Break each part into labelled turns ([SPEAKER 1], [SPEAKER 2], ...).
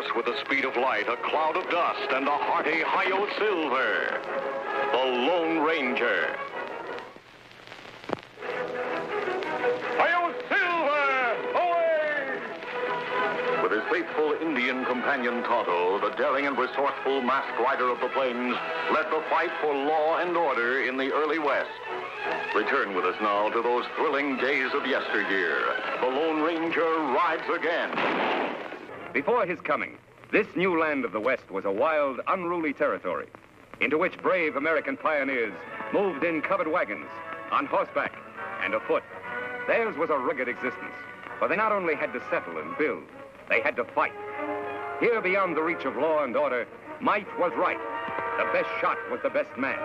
[SPEAKER 1] horse with the speed of light, a cloud of dust, and a hearty Hi-Yo Silver, the Lone Ranger. Hi-Yo Silver, away! With his faithful Indian companion Tonto, the daring and resourceful masked rider of the plains led the fight for law and order in the early West. Return with us now to those thrilling days of yesteryear. The Lone Ranger rides again.
[SPEAKER 2] Before his coming, this new land of the West was a wild, unruly territory into which brave American pioneers moved in covered wagons, on horseback, and afoot. Theirs was a rugged existence, for they not only had to settle and build, they had to fight. Here, beyond the reach of law and order, might was right. The best shot was the best man.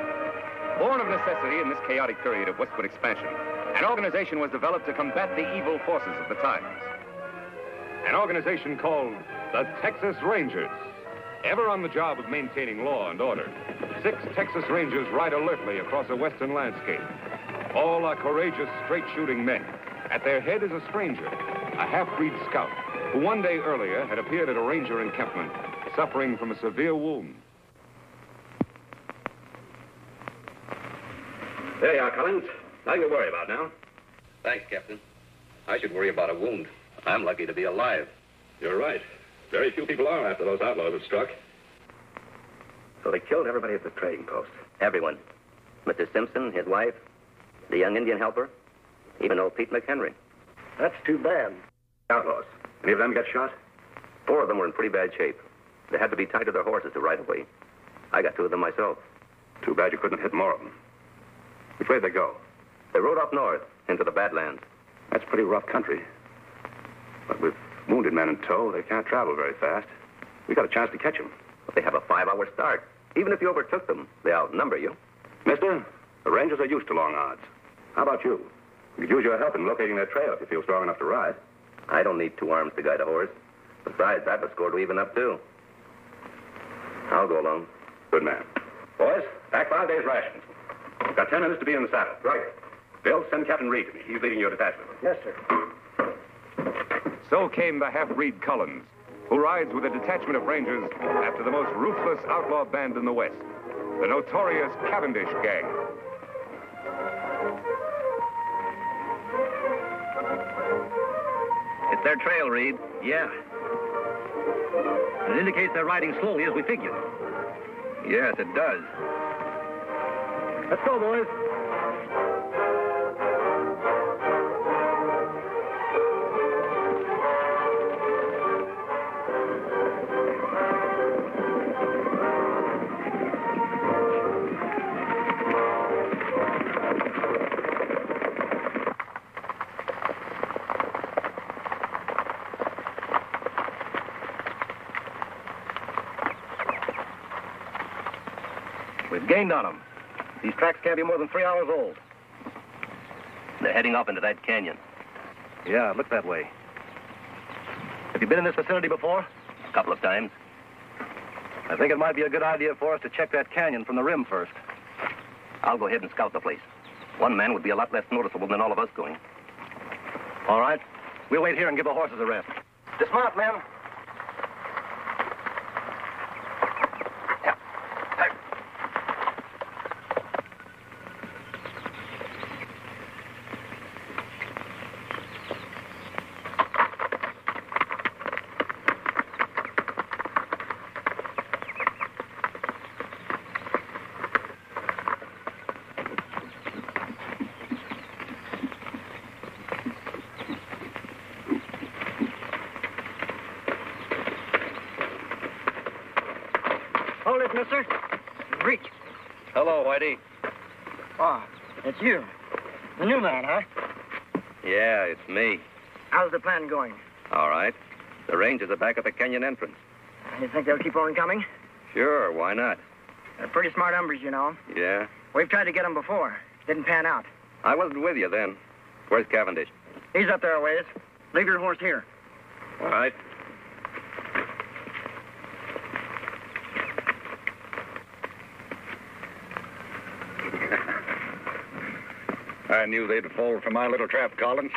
[SPEAKER 2] Born of necessity in this chaotic period of westward expansion, an organization was developed to combat the evil forces of the times. An organization called the Texas Rangers. Ever on the job of maintaining law and order, 6 Texas Rangers ride alertly across a western landscape. All are courageous, straight-shooting men. At their head is a stranger, a half-breed scout, who one day earlier had appeared at a ranger encampment, suffering from a severe wound.
[SPEAKER 3] There you are, Collins. Nothing to worry about now.
[SPEAKER 4] Thanks, Captain. I should worry about a wound. I'm lucky to be alive.
[SPEAKER 3] You're right. Very few people are after those outlaws have struck.
[SPEAKER 5] So they killed everybody at the trading post. Everyone. Mr. Simpson, his wife, the young Indian helper, even old Pete McHenry.
[SPEAKER 6] That's too bad.
[SPEAKER 3] Outlaws. Any of them get shot?
[SPEAKER 5] 4 of them were in pretty bad shape. They had to be tied to their horses to ride away. I got 2 of them myself.
[SPEAKER 3] Too bad you couldn't hit more of them. Which way did they go?
[SPEAKER 5] They rode up north into the Badlands.
[SPEAKER 3] That's pretty rough country. But with wounded men in tow, they can't travel very fast. We got a chance to catch them.
[SPEAKER 5] But they have a 5-hour start. Even if you overtook them, they outnumber you.
[SPEAKER 3] Mister, the Rangers are used to long odds. How about you? We could use your help in locating their trail if you feel strong enough to ride.
[SPEAKER 5] I don't need 2 arms to guide a horse. Besides, I have a score to even up, too. I'll go along.
[SPEAKER 3] Good man. Boys, pack 5 days' rations. We've got 10 minutes to be in the saddle.
[SPEAKER 6] Right.
[SPEAKER 3] Bill, send Captain Reed to me. He's leading your detachment.
[SPEAKER 6] Yes, sir.
[SPEAKER 2] So came the half-breed Collins, who rides with a detachment of Rangers after the most ruthless outlaw band in the West, the notorious Cavendish Gang.
[SPEAKER 7] It's their trail, Reed. Yeah. It indicates they're riding slowly as we figured.
[SPEAKER 4] Yes, it does.
[SPEAKER 6] Let's go, boys.
[SPEAKER 7] We've gained on them. These tracks can't be more than 3 hours old.
[SPEAKER 5] They're heading off into that canyon.
[SPEAKER 7] Yeah, it looked that way. Have you been in this vicinity before?
[SPEAKER 5] A couple of times.
[SPEAKER 7] I think it might be a good idea for us to check that canyon from the rim first.
[SPEAKER 5] I'll go ahead and scout the place. 1 man would be a lot less noticeable than all of us going.
[SPEAKER 7] All right. We'll wait here and give the horses a rest. Dismount, men.
[SPEAKER 6] Hold it, mister. Reach.
[SPEAKER 4] Hello, Whitey.
[SPEAKER 6] Oh, it's you. The new man, huh?
[SPEAKER 4] Yeah, it's me.
[SPEAKER 6] How's the plan going?
[SPEAKER 4] All right. The Rangers are back at the canyon entrance.
[SPEAKER 6] You think they'll keep on coming?
[SPEAKER 4] Sure, why not?
[SPEAKER 6] They're pretty smart hombres, you know.
[SPEAKER 4] Yeah?
[SPEAKER 6] We've tried to get them before. Didn't pan out.
[SPEAKER 4] I wasn't with you then. Where's Cavendish?
[SPEAKER 6] He's up there a ways. Leave your horse here.
[SPEAKER 4] All right.
[SPEAKER 3] I knew they'd fall for my little trap, Collins.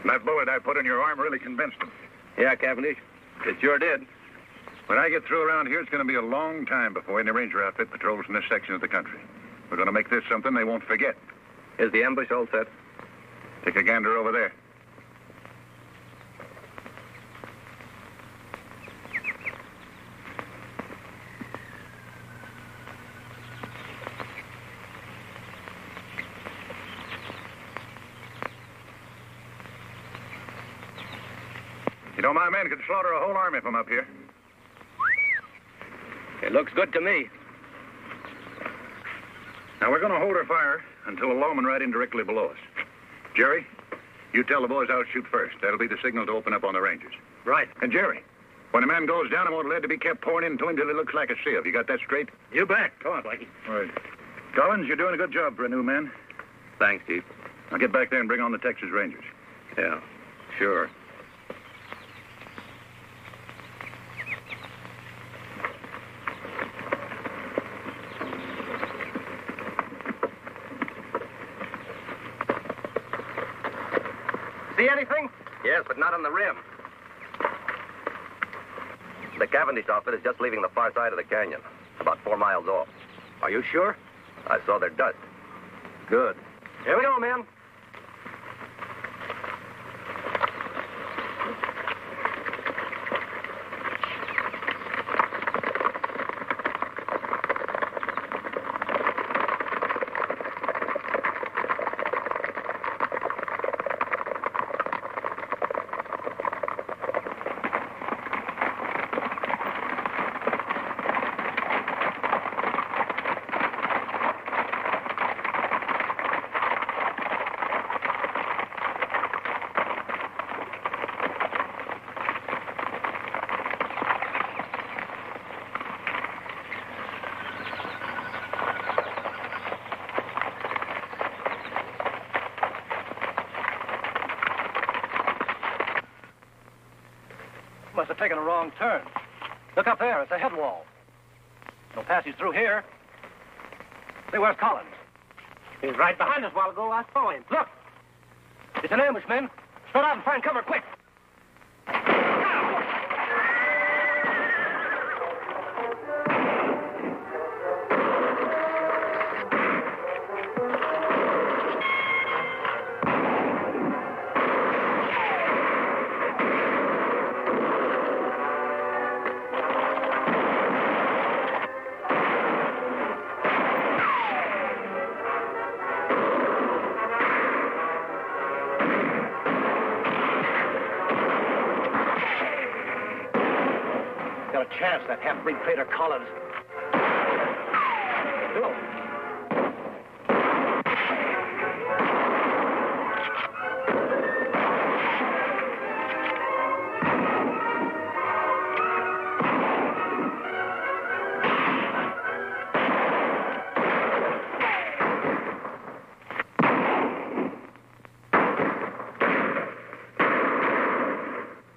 [SPEAKER 3] That bullet I put in your arm really convinced them. Yeah, Cavendish. It sure did.
[SPEAKER 8] When I get through around here, it's going to be a long time before any ranger outfit patrols in this section of the country. We're going to make this something they won't forget.
[SPEAKER 3] Is the ambush all set?
[SPEAKER 8] Take a gander over there. You know, my men could slaughter a whole army from up here.
[SPEAKER 3] It looks good to me.
[SPEAKER 8] Now, we're going to hold our fire until a lawman right in directly below us. Jerry, you tell the boys I'll shoot first. That'll be the signal to open up on the Rangers.
[SPEAKER 3] Right.
[SPEAKER 8] And Jerry, when a man goes down, I want lead to be kept pouring into him till he looks like a sieve. You got that straight?
[SPEAKER 3] You bet. Come on, Blackie.
[SPEAKER 8] All right. Collins, you're doing a good job for a new man.
[SPEAKER 3] Thanks, Chief.
[SPEAKER 8] Now get back there and bring on the Texas Rangers.
[SPEAKER 3] Yeah, sure.
[SPEAKER 7] See anything?
[SPEAKER 5] Yes, but not on the rim. The Cavendish outfit is just leaving the far side of the canyon, about 4 miles off.
[SPEAKER 7] Are you sure?
[SPEAKER 5] I saw their dust.
[SPEAKER 7] Good. Here we go, men.
[SPEAKER 6] Must have taken a wrong turn. Look up there. It's a head wall. No passage through here. Say, where's Collins? He was right behind us a while ago. I saw him. Look! It's an ambush, men. Spread out and find cover, quick! Got a chance, that half-breed traitor Collins. Go.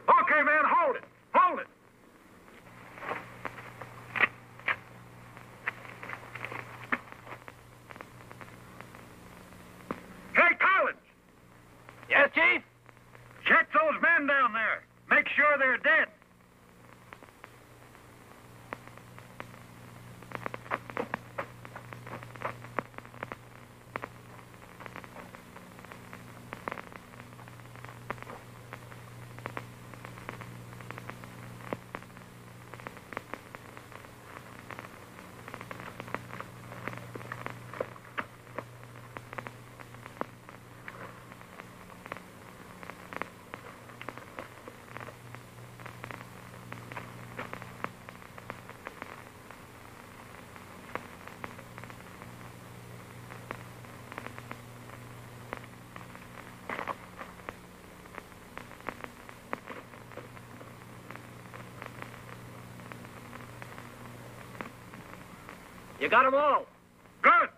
[SPEAKER 8] Okay, man, hold it. Hold it. Hey, Collins!
[SPEAKER 6] Yes, Chief?
[SPEAKER 8] Check those men down there. Make sure they're dead.
[SPEAKER 6] You got them all.
[SPEAKER 8] Good.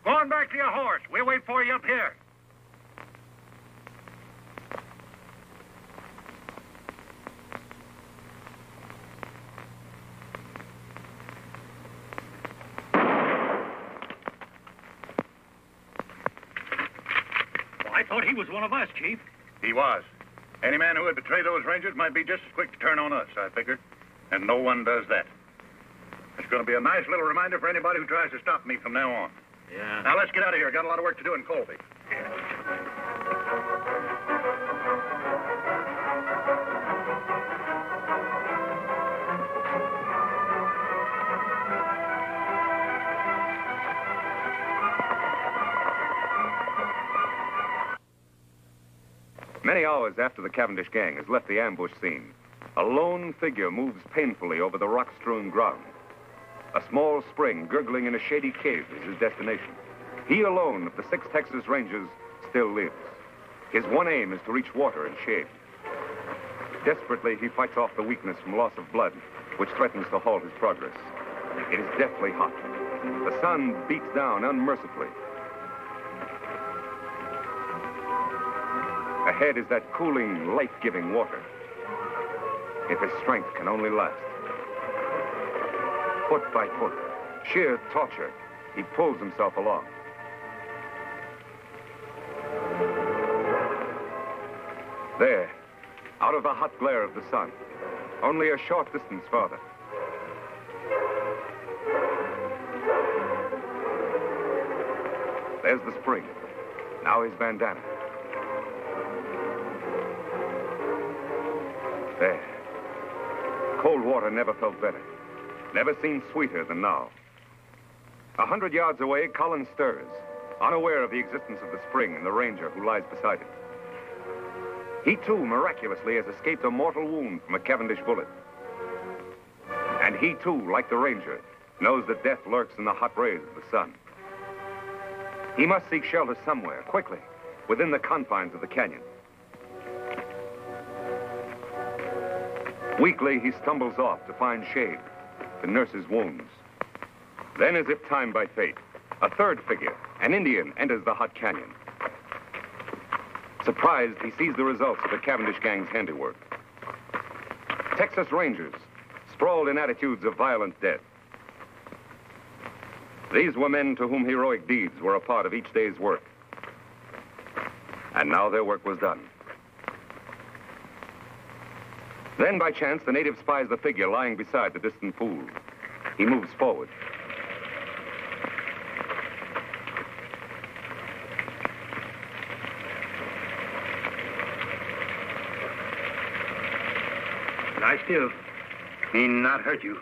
[SPEAKER 8] Go on back to your horse. We'll wait for you up here.
[SPEAKER 6] Well, I thought he was one of us, Chief.
[SPEAKER 8] He was. Any man who would betray those rangers might be just as quick to turn on us, I figure. And no one does that. It's going to be a nice little reminder for anybody who tries to stop me from now on.
[SPEAKER 6] Yeah.
[SPEAKER 8] Now, let's get out of here. Got a lot of work to do in Colby.
[SPEAKER 2] Many hours after the Cavendish gang has left the ambush scene, a lone figure moves painfully over the rock-strewn ground. A small spring gurgling in a shady cave is his destination. He alone of the 6 Texas Rangers still lives. His one aim is to reach water and shade. Desperately, he fights off the weakness from loss of blood, which threatens to halt his progress. It is deathly hot. The sun beats down unmercifully. Ahead is that cooling, life-giving water. If his strength can only last. Foot by foot, sheer torture, he pulls himself along. There, out of the hot glare of the sun, only a short distance farther. There's the spring. Now his bandana. There. Cold water never felt better. Never seemed sweeter than now. 100 yards away, Collins stirs, unaware of the existence of the spring and the ranger who lies beside him. He, too, miraculously has escaped a mortal wound from a Cavendish bullet. And he, too, like the ranger, knows that death lurks in the hot rays of the sun. He must seek shelter somewhere, quickly, within the confines of the canyon. Weakly, he stumbles off to find shade, to nurse his wounds. Then, as if timed by fate, a third figure, an Indian, enters the hot canyon. Surprised, he sees the results of the Cavendish gang's handiwork. Texas Rangers, sprawled in attitudes of violent death. These were men to whom heroic deeds were a part of each day's work. And now their work was done. Then, by chance, the native spies the figure lying beside the distant pool. He moves forward.
[SPEAKER 8] Lie still. He not hurt you.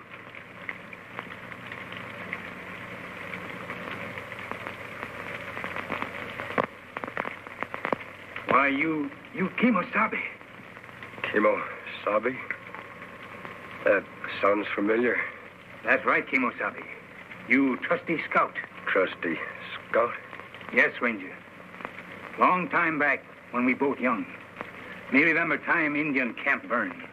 [SPEAKER 8] Why, you Kimosabe.
[SPEAKER 3] Kimosabe? That sounds familiar.
[SPEAKER 8] That's right, Kimosabe. You trusty scout.
[SPEAKER 3] Trusty scout?
[SPEAKER 8] Yes, Ranger. Long time back, when we both young. Me remember time Indian camp burned.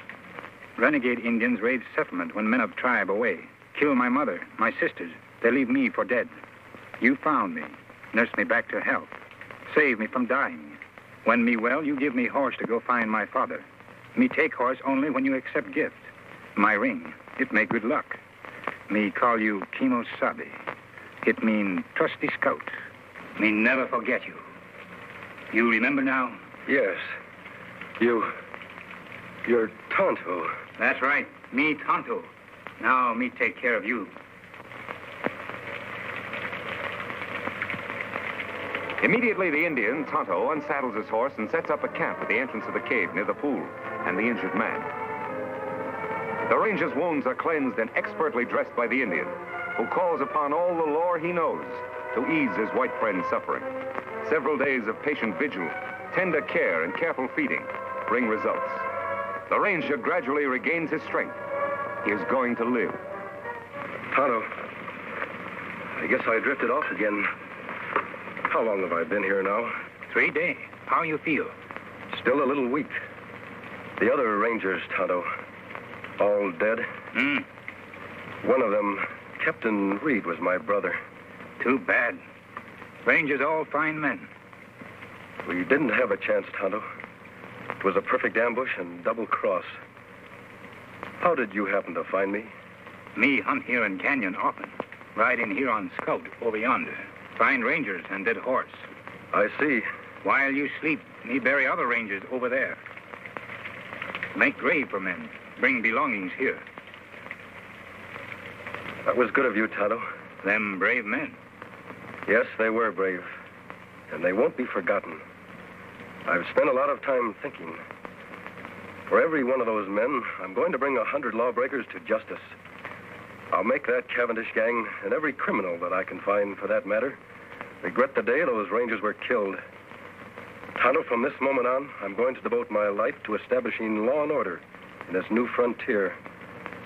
[SPEAKER 8] Renegade Indians raid settlement when men of tribe away. Kill my mother, my sisters. They leave me for dead. You found me, nursed me back to health. Saved me from dying. When me well, you give me horse to go find my father. Me take horse only when you accept gift. My ring, it make good luck. Me call you Kimosabe. It mean trusty scout. Me never forget you. You remember now?
[SPEAKER 3] Yes. You're Tonto.
[SPEAKER 8] That's right. Me Tonto. Now me take care of you.
[SPEAKER 2] Immediately, the Indian, Tonto, unsaddles his horse and sets up a camp at the entrance of the cave near the pool and the injured man. The ranger's wounds are cleansed and expertly dressed by the Indian, who calls upon all the lore he knows to ease his white friend's suffering. Several days of patient vigil, tender care, and careful feeding bring results. The ranger gradually regains his strength. He is going to live.
[SPEAKER 3] Tonto, I guess I drifted off again. How long have I been here now?
[SPEAKER 8] 3 days. How you feel?
[SPEAKER 3] Still a little weak. The other rangers, Tonto, all dead? One of them, Captain Reed, was my brother.
[SPEAKER 8] Too bad. Rangers all fine men.
[SPEAKER 3] We didn't have a chance, Tonto. It was a perfect ambush and double cross. How did you happen to find me?
[SPEAKER 8] Me hunt here in canyon often. Ride in here on scout over yonder. Find rangers and dead horse.
[SPEAKER 3] I see.
[SPEAKER 8] While you sleep, me bury other rangers over there. Make grave for men. Bring belongings here.
[SPEAKER 3] That was good of you, Tonto.
[SPEAKER 8] Them brave men.
[SPEAKER 3] Yes, they were brave. And they won't be forgotten. I've spent a lot of time thinking. For every one of those men, I'm going to bring 100 lawbreakers to justice. I'll make that Cavendish gang, and every criminal that I can find for that matter, regret the day those Rangers were killed. Tonto, from this moment on, I'm going to devote my life to establishing law and order in this new frontier,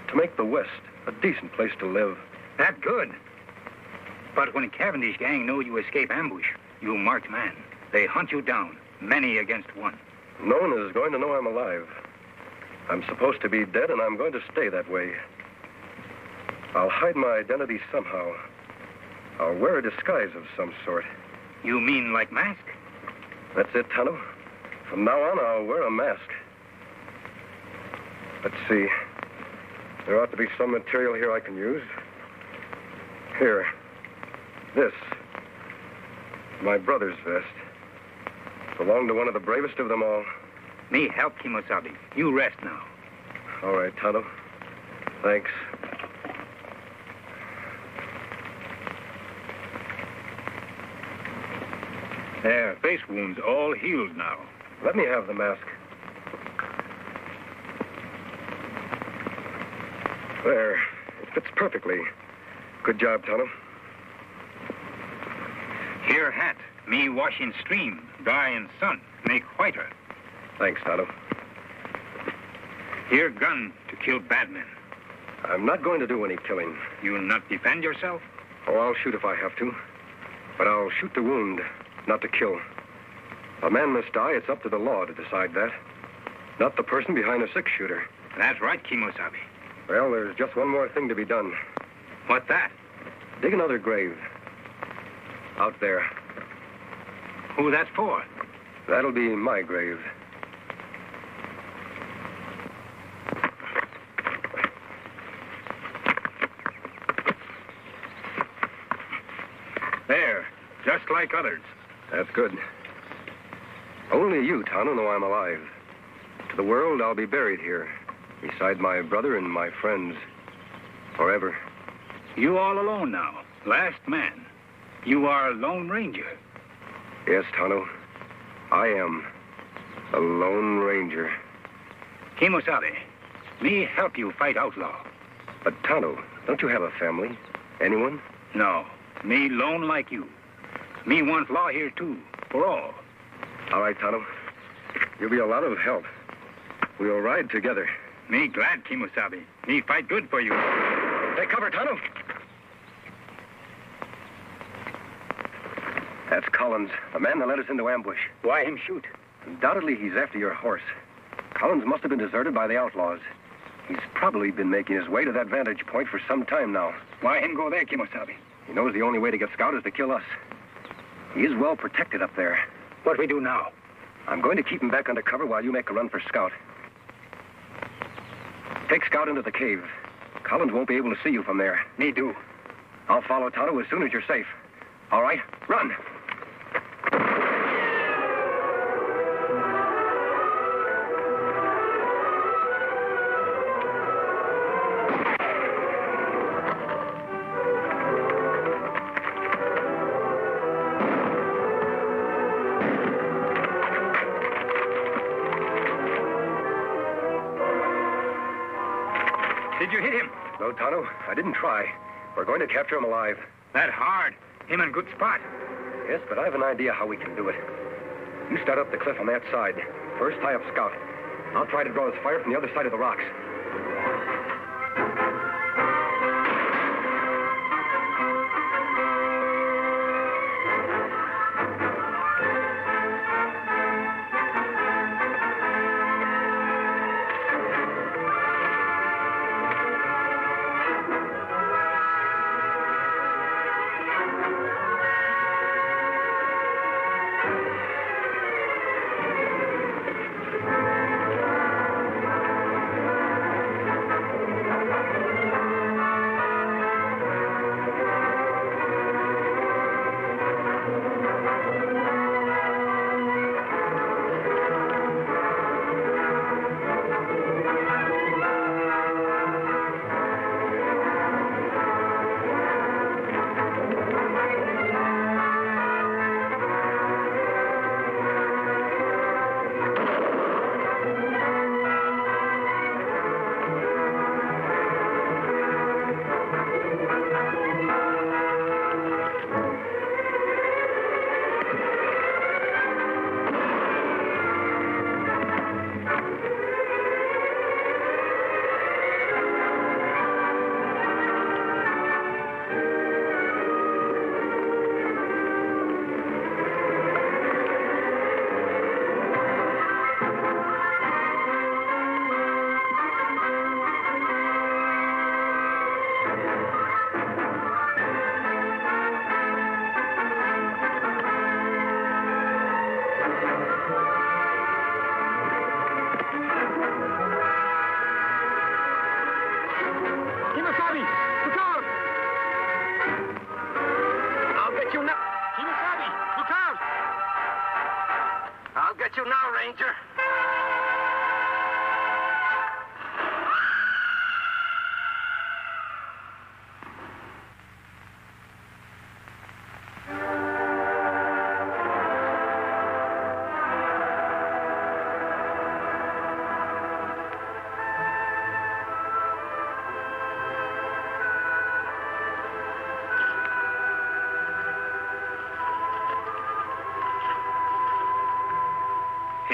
[SPEAKER 3] to make the West a decent place to live.
[SPEAKER 8] That good. But when Cavendish gang know you escape ambush, you marked man. They hunt you down, many against one.
[SPEAKER 3] No one is going to know I'm alive. I'm supposed to be dead, and I'm going to stay that way. I'll hide my identity somehow. I'll wear a disguise of some sort.
[SPEAKER 8] You mean like mask?
[SPEAKER 3] That's it, Tonto. From now on, I'll wear a mask. Let's see. There ought to be some material here I can use. Here. This. My brother's vest. Belonged to one of the bravest of them all.
[SPEAKER 8] Me help Kimosabe. You rest now.
[SPEAKER 3] All right, Tonto. Thanks.
[SPEAKER 8] There, face wounds all healed now.
[SPEAKER 3] Let me have the mask. There. It fits perfectly. Good job, Tonto.
[SPEAKER 8] Here hat. Me wash in stream, dry in sun, make whiter.
[SPEAKER 3] Thanks, Tonto.
[SPEAKER 8] Here gun to kill bad men.
[SPEAKER 3] I'm not going to do any killing.
[SPEAKER 8] You not defend yourself?
[SPEAKER 3] Oh, I'll shoot if I have to. But I'll shoot to wound, not to kill. A man must die. It's up to the law to decide that. Not the person behind a six-shooter.
[SPEAKER 8] That's right, Kimosabe.
[SPEAKER 3] Well, there's just one more thing to be done.
[SPEAKER 8] What that?
[SPEAKER 3] Dig another grave. Out there.
[SPEAKER 8] Who that's for?
[SPEAKER 3] That'll be my grave.
[SPEAKER 8] There, just like others.
[SPEAKER 3] That's good. Only you, Tonto, know I'm alive. To the world, I'll be buried here, beside my brother and my friends, forever.
[SPEAKER 8] You all alone now, last man. You are a Lone Ranger.
[SPEAKER 3] Yes, Tonto, I am a Lone Ranger.
[SPEAKER 8] Kimosabe, me help you fight outlaw.
[SPEAKER 3] But, Tonto, don't you have a family? Anyone?
[SPEAKER 8] No, me lone like you. Me want law here, too, for all.
[SPEAKER 3] All right, Tonto. You'll be a lot of help. We'll ride together.
[SPEAKER 8] Me glad, Kimosabe. Me fight good for you.
[SPEAKER 3] Take cover, Tonto. That's Collins, the man that led us into ambush.
[SPEAKER 8] Why him shoot?
[SPEAKER 3] Undoubtedly, he's after your horse. Collins must have been deserted by the outlaws. He's probably been making his way to that vantage point for some time now.
[SPEAKER 8] Why him go there, Kimosabe?
[SPEAKER 3] He knows the only way to get Scout is to kill us. He is well protected up there.
[SPEAKER 8] What we do now?
[SPEAKER 3] I'm going to keep him back under cover while you make a run for Scout. Take Scout into the cave. Collins won't be able to see you from there.
[SPEAKER 8] Me do.
[SPEAKER 3] I'll follow Tonto as soon as you're safe. All right, run.
[SPEAKER 8] Did you hit him?
[SPEAKER 3] No, Tonto, I didn't try. We're going to capture him alive.
[SPEAKER 8] That hard. Him in good spot.
[SPEAKER 3] Yes, but I have an idea how we can do it. You start up the cliff on that side. First, tie up Scout. I'll try to draw his fire from the other side of the rocks.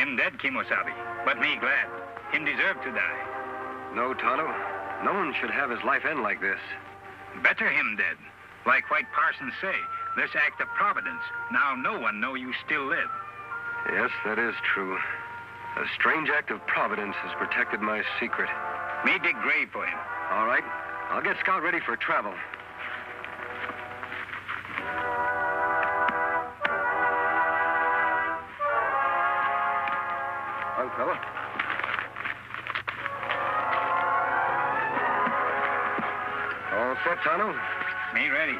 [SPEAKER 8] Him dead, Kimosabe, but me glad. Him deserve to die.
[SPEAKER 3] No, Tonto. No one should have his life end like this.
[SPEAKER 8] Better him dead. Like White Parsons say, this act of providence. Now no one know you still live.
[SPEAKER 3] Yes, that is true. A strange act of providence has protected my secret.
[SPEAKER 8] Me dig grave for him.
[SPEAKER 3] All right. I'll get Scout ready for travel. On, fella. All set, Tonto?
[SPEAKER 8] Me ready.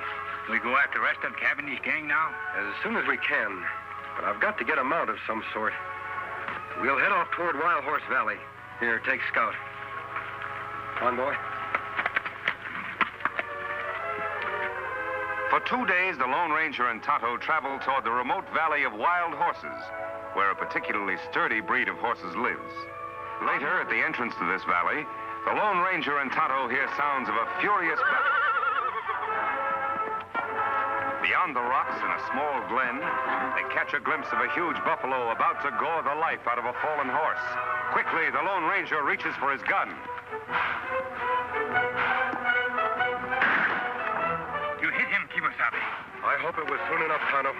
[SPEAKER 8] We go after the rest of Cavendish gang now?
[SPEAKER 3] As soon as we can. But I've got to get a mount of some sort. We'll head off toward Wild Horse Valley. Here, take Scout. On, boy.
[SPEAKER 2] For 2 days, the Lone Ranger and Tonto traveled toward the remote valley of Wild Horses, where a particularly sturdy breed of horses lives. Later, at the entrance to this valley, the Lone Ranger and Tonto hear sounds of a furious battle. Beyond the rocks in a small glen, they catch a glimpse of a huge buffalo about to gore the life out of a fallen horse. Quickly, the Lone Ranger reaches for his gun.
[SPEAKER 8] You hit him, Kimosabe.
[SPEAKER 3] I hope it was soon enough, Tonto.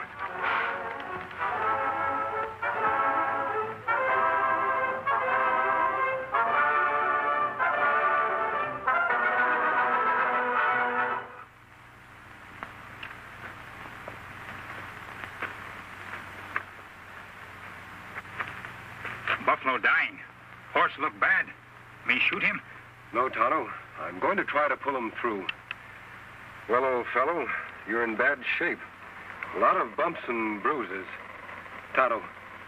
[SPEAKER 8] Buffalo dying. Horse look bad. Me shoot him?
[SPEAKER 3] No, Tonto. I'm going to try to pull him through. Well, old fellow, you're in bad shape. A lot of bumps and bruises. Tonto,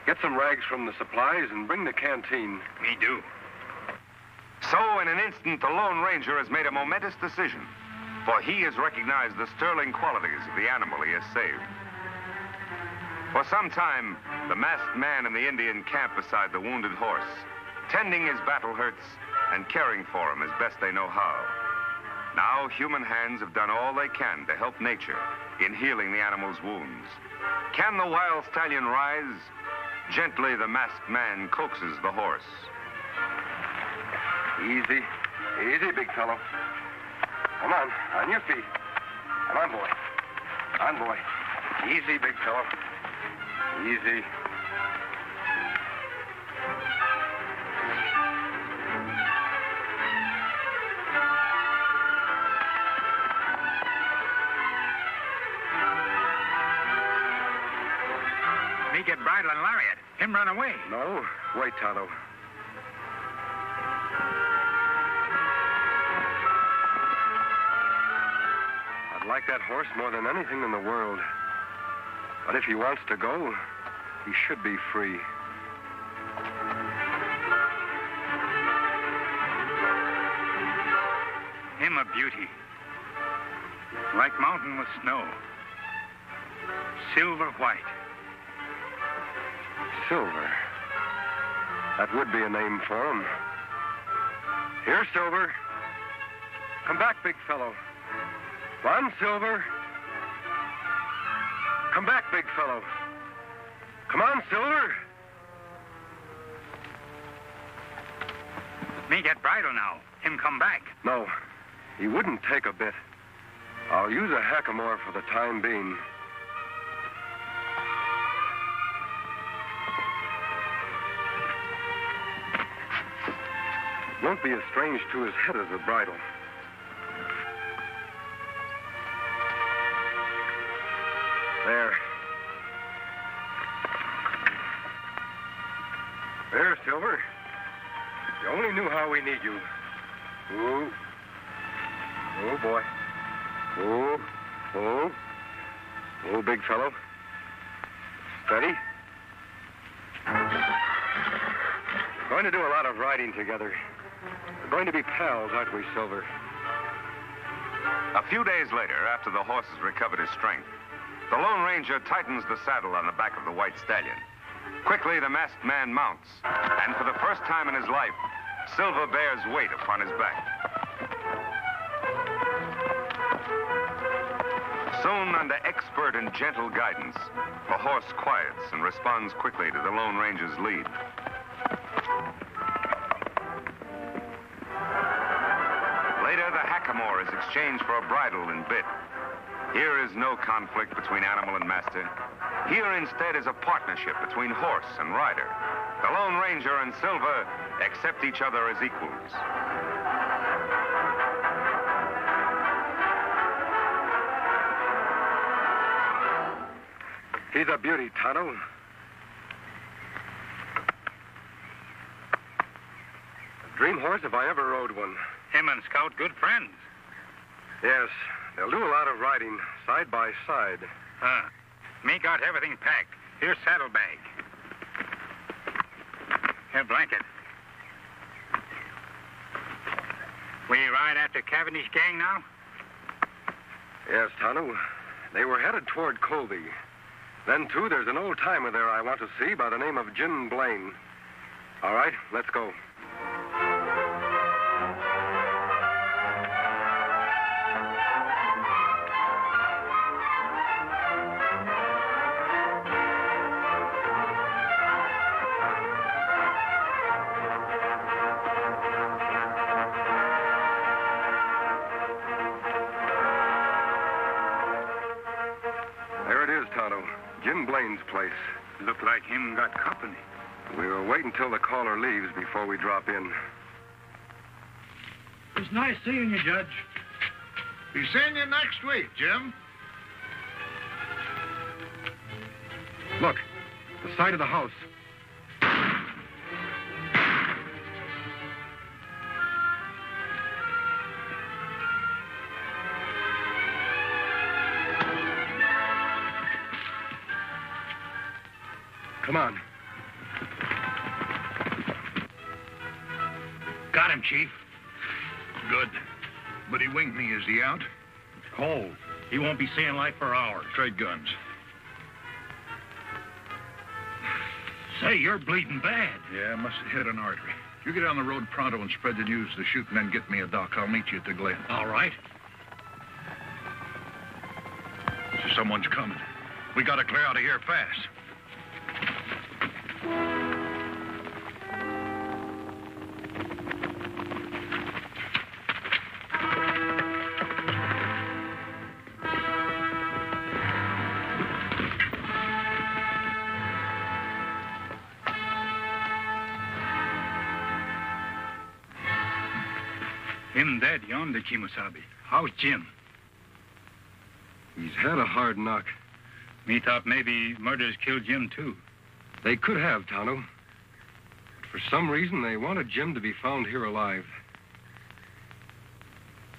[SPEAKER 3] get some rags from the supplies and bring the canteen.
[SPEAKER 8] Me do.
[SPEAKER 2] So, in an instant, the Lone Ranger has made a momentous decision, for he has recognized the sterling qualities of the animal he has saved. For some time, the masked man in the Indian camp beside the wounded horse, tending his battle hurts and caring for him as best they know how. Now, human hands have done all they can to help nature in healing the animal's wounds. Can the wild stallion rise? Gently, the masked man coaxes the horse.
[SPEAKER 3] Easy. Easy, big fellow. Come on your feet. Come on, boy. On, boy. Easy, big fellow. Easy.
[SPEAKER 8] Me get bridle and lariat. Him run away.
[SPEAKER 3] No. Wait, Tonto. I'd like that horse more than anything in the world. But if he wants to go, he should be free.
[SPEAKER 8] Him a beauty. Like mountain with snow. Silver white.
[SPEAKER 3] Silver. That would be a name for him. Here, Silver. Come back, big fellow. Come on, Silver. Come back, big fellow. Come on, Silver.
[SPEAKER 8] Me get bridle now. Him come back.
[SPEAKER 3] No, he wouldn't take a bit. I'll use a hackamore for the time being. It won't be as strange to his head as a bridle. There. There, Silver. You only knew how we need you. Ooh. Oh, boy. Oh. Oh. Oh, big fellow. Steady. We're going to do a lot of riding together. We're going to be pals, aren't we, Silver?
[SPEAKER 2] A few days later, after the horse has recovered his strength, the Lone Ranger tightens the saddle on the back of the white stallion. Quickly, the masked man mounts, and for the first time in his life, Silver bears weight upon his back. Soon, a under expert and gentle guidance, the horse quiets and responds quickly to the Lone Ranger's lead. Later, the hackamore is exchanged for a bridle and bit. Here is no conflict between animal and master. Here instead is a partnership between horse and rider. The Lone Ranger and Silver accept each other as equals.
[SPEAKER 3] He's a beauty, Tonto. A dream horse if I ever rode one.
[SPEAKER 8] Him and Scout good friends.
[SPEAKER 3] Yes, they'll do a lot of riding, side by side.
[SPEAKER 8] Huh. Me got everything packed. Here's saddlebag. Here, blanket. We ride after Cavendish gang now?
[SPEAKER 3] Yes, Tonto. They were headed toward Colby. Then, too, there's an old-timer there I want to see by the name of Jim Blaine. All right, let's go. Jim Blaine's place.
[SPEAKER 8] Look like him got company.
[SPEAKER 3] We'll wait until the caller leaves before we drop in.
[SPEAKER 6] It's nice seeing you, Judge.
[SPEAKER 9] Be seeing you next week, Jim.
[SPEAKER 3] Look, the side of the house. Come on.
[SPEAKER 9] Got him, Chief. Good. But he winged me. Is he out?
[SPEAKER 6] Cold. He won't be seeing light for hours.
[SPEAKER 9] Trade guns.
[SPEAKER 6] Say, you're bleeding bad.
[SPEAKER 9] Yeah, must have hit an artery. You get on the road pronto and spread the news to the shoot and then get me a doc. I'll meet you at the Glen.
[SPEAKER 6] All right.
[SPEAKER 9] So someone's coming. We gotta clear out of here fast.
[SPEAKER 8] Him dead yonder, Kimosabe. How's Jim?
[SPEAKER 3] He's had a hard knock.
[SPEAKER 8] Me thought maybe murders killed Jim, too.
[SPEAKER 3] They could have, Tonto. But for some reason, they wanted Jim to be found here alive.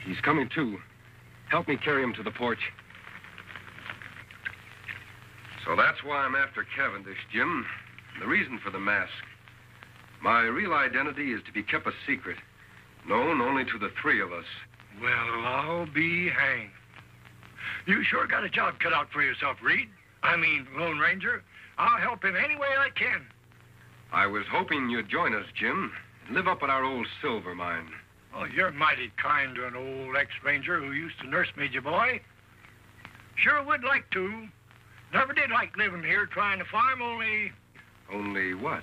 [SPEAKER 3] He's coming, too. Help me carry him to the porch. So that's why I'm after Cavendish, Jim. The reason for the mask. My real identity is to be kept a secret, known only to the three of us.
[SPEAKER 9] Well, I'll be hanged. You sure got a job cut out for yourself, Reed. I mean, Lone Ranger. I'll help in any way I can.
[SPEAKER 3] I was hoping you'd join us, Jim, and live up at our old silver mine.
[SPEAKER 9] Oh, you're mighty kind to an old ex-ranger who used to nurse me, boy. Sure would like to. Never did like living here trying to farm, only...
[SPEAKER 3] Only what?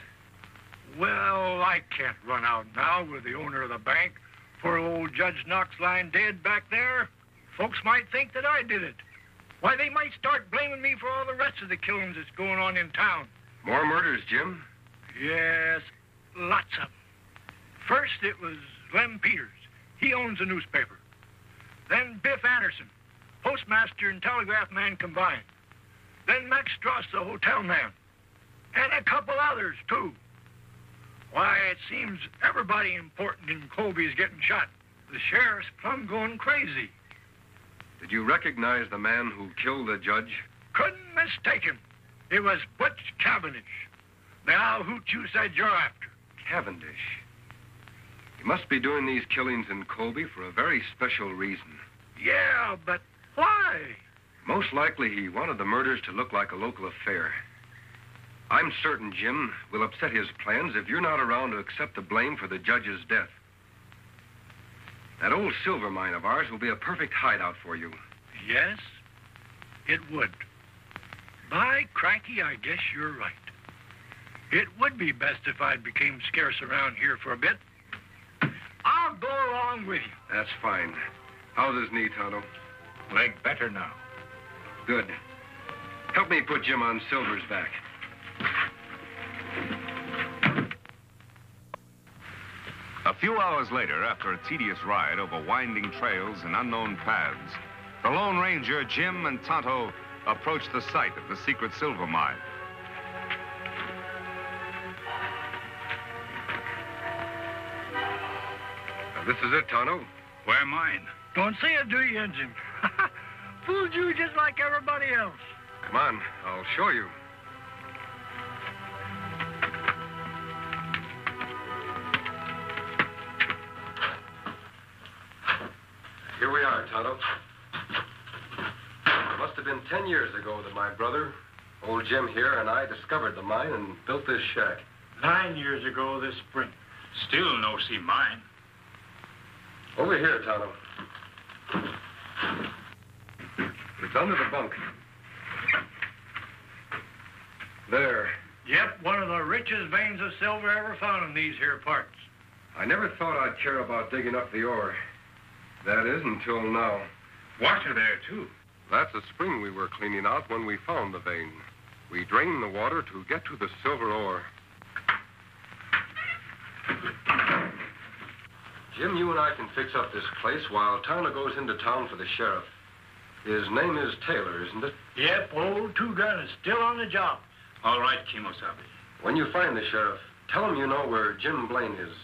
[SPEAKER 9] Well, I can't run out now with the owner of the bank. Poor old Judge Knox lying dead back there. Folks might think that I did it. Why, they might start blaming me for all the rest of the killings that's going on in town.
[SPEAKER 3] More murders, Jim?
[SPEAKER 9] Yes, lots of them. First, it was Lem Peters. He owns a newspaper. Then Biff Anderson, postmaster and telegraph man combined. Then Max Strauss, the hotel man. And a couple others, too. Why, it seems everybody important in Colby is getting shot. The sheriff's plumb going crazy.
[SPEAKER 3] Did you recognize the man who killed the judge?
[SPEAKER 9] Couldn't mistake him. It was Butch Cavendish. Now, who you said you're after?
[SPEAKER 3] Cavendish. He must be doing these killings in Colby for a very special reason.
[SPEAKER 9] Yeah, but why?
[SPEAKER 3] Most likely he wanted the murders to look like a local affair. I'm certain, Jim, will upset his plans if you're not around to accept the blame for the judge's death. That old silver mine of ours will be a perfect hideout for you.
[SPEAKER 9] Yes? It would. By cranky, I guess you're right. It would be best if I became scarce around here for a bit. I'll go along with you.
[SPEAKER 3] That's fine. How's his knee, Tonto?
[SPEAKER 8] Leg better now.
[SPEAKER 3] Good. Help me put Jim on Silver's back.
[SPEAKER 2] A few hours later, after a tedious ride over winding trails and unknown paths, the Lone Ranger, Jim, and Tonto approached the site of the secret silver mine.
[SPEAKER 3] Now, this is it, Tonto.
[SPEAKER 8] Where mine?
[SPEAKER 9] Don't say it, do you, Injun? Fooled you just like everybody else.
[SPEAKER 3] Come on, I'll show you. Here we are, Tonto. It must have been 10 years ago that my brother, old Jim here, and I discovered the mine and built this shack.
[SPEAKER 9] 9 years ago this spring.
[SPEAKER 8] Still no see mine.
[SPEAKER 3] Over here, Tonto. It's under the bunk. There.
[SPEAKER 9] Yep, one of the richest veins of silver ever found in these here parts.
[SPEAKER 3] I never thought I'd care about digging up the ore. That is, until now.
[SPEAKER 8] Water there, too.
[SPEAKER 3] That's a spring we were cleaning out when we found the vein. We drained the water to get to the silver ore. Jim, you and I can fix up this place while Tonto goes into town for the sheriff. His name is Taylor, isn't it?
[SPEAKER 9] Yep, old Two-Gun is still on the job.
[SPEAKER 8] All right, Kimosabe.
[SPEAKER 3] When you find the sheriff, tell him you know where Jim Blaine is.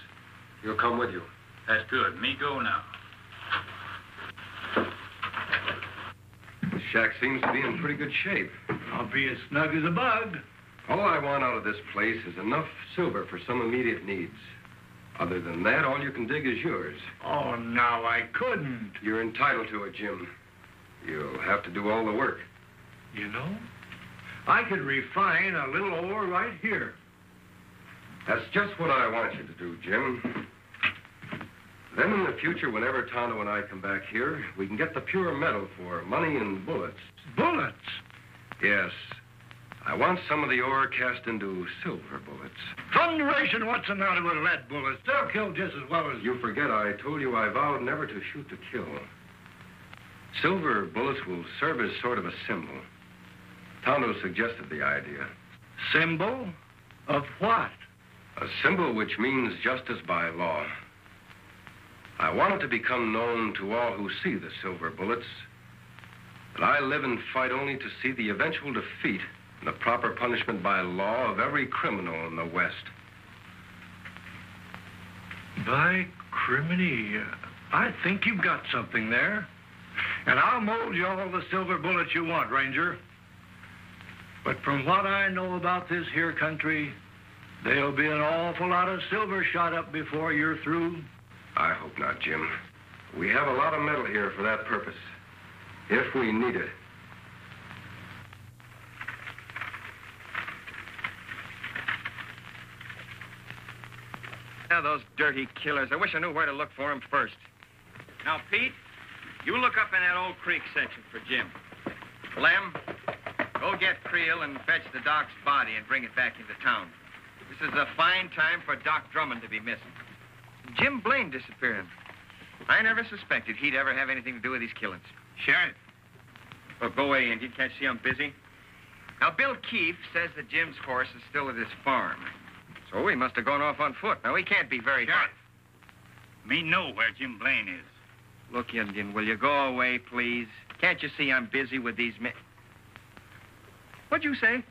[SPEAKER 3] He'll come with you.
[SPEAKER 8] That's good. Me go now.
[SPEAKER 3] The shack seems to be in pretty good shape.
[SPEAKER 9] I'll be as snug as a bug.
[SPEAKER 3] All I want out of this place is enough silver for some immediate needs. Other than that, all you can dig is yours.
[SPEAKER 9] Oh, now I couldn't.
[SPEAKER 3] You're entitled to it, Jim. You'll have to do all the work.
[SPEAKER 9] You know, I could refine a little ore right here.
[SPEAKER 3] That's just what I want you to do, Jim. Then in the future, whenever Tonto and I come back here, we can get the pure metal for money and bullets.
[SPEAKER 9] Bullets?
[SPEAKER 3] Yes. I want some of the ore cast into silver bullets.
[SPEAKER 9] Thunderation, what's the matter with lead bullets? They'll kill just as well as...
[SPEAKER 3] You forget I told you I vowed never to shoot to kill. Silver bullets will serve as sort of a symbol. Tonto suggested the idea.
[SPEAKER 9] Symbol? Of what?
[SPEAKER 3] A symbol which means justice by law. I want it to become known to all who see the silver bullets that I live and fight only to see the eventual defeat and the proper punishment by law of every criminal in the West.
[SPEAKER 9] By criminy, I think you've got something there. And I'll mold you all the silver bullets you want, Ranger. But from what I know about this here country, there'll be an awful lot of silver shot up before you're through.
[SPEAKER 3] I hope not, Jim. We have a lot of metal here for that purpose, if we need it.
[SPEAKER 7] Now, those dirty killers. I wish I knew where to look for them first. Now, Pete, you look up in that old creek section for Jim. Lem, go get Creel and fetch the doc's body and bring it back into town. This is a fine time for Doc Drummond to be missing. Jim Blaine disappearing. I never suspected he'd ever have anything to do with these killings.
[SPEAKER 8] Sheriff.
[SPEAKER 7] Well, go away, Indian. Can't you see I'm busy? Now, Bill Keefe says that Jim's horse is still at his farm. So he must have gone off on foot. Now, he can't be very far.
[SPEAKER 8] Me know where Jim Blaine is.
[SPEAKER 7] Look, Indian, will you go away, please? Can't you see I'm busy with these men? What'd you say?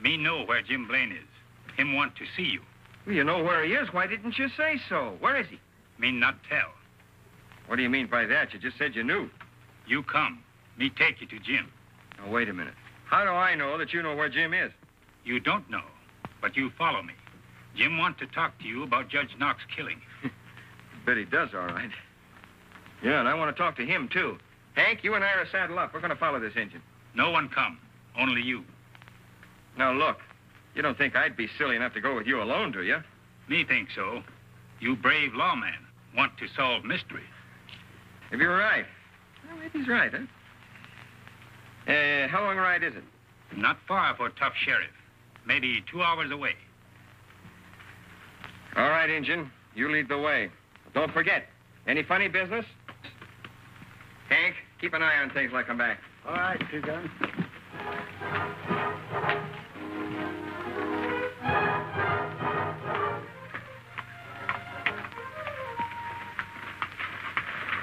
[SPEAKER 8] Me know where Jim Blaine is. Him want to see you.
[SPEAKER 7] Well, you know where he is. Why didn't you say so? Where is he?
[SPEAKER 8] Me not tell.
[SPEAKER 7] What do you mean by that? You just said you knew.
[SPEAKER 8] You come. Me take you to Jim.
[SPEAKER 7] Now, wait a minute. How do I know that you know where Jim is?
[SPEAKER 8] You don't know, but you follow me. Jim want to talk to you about Judge Knox killing.
[SPEAKER 7] Bet he does, all right. Yeah, and I want to talk to him, too. Hank, you and I are saddle up. We're going to follow this engine.
[SPEAKER 8] No one come. Only you.
[SPEAKER 7] Now, look. You don't think I'd be silly enough to go with you alone, do you?
[SPEAKER 8] Me think so. You brave lawman. Want to solve mystery.
[SPEAKER 7] Maybe you're right. Well, maybe he's right, huh? How long a ride is it?
[SPEAKER 8] Not far for tough sheriff. Maybe 2 hours away.
[SPEAKER 7] All right, Injun. You lead the way. Don't forget, any funny business? Hank, keep an eye on things till I come back.
[SPEAKER 6] All right, Two Gun.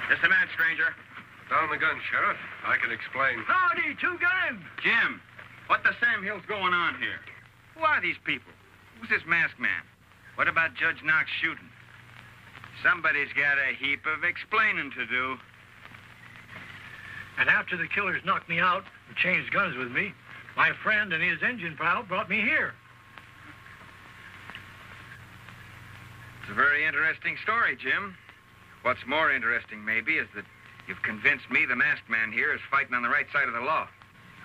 [SPEAKER 7] Just a minute, stranger.
[SPEAKER 3] Down the gun, Sheriff. I can explain.
[SPEAKER 9] Howdy, Two Gun.
[SPEAKER 7] Jim, what the Sam Hill's going on here? Who are these people? Who's this masked man? What about Judge Knox shooting? Somebody's got a heap of explaining to do.
[SPEAKER 9] And after the killers knocked me out and changed guns with me, my friend and his engine pal brought me here.
[SPEAKER 7] It's a very interesting story, Jim. What's more interesting, maybe, is that you've convinced me the masked man here is fighting on the right side of the law.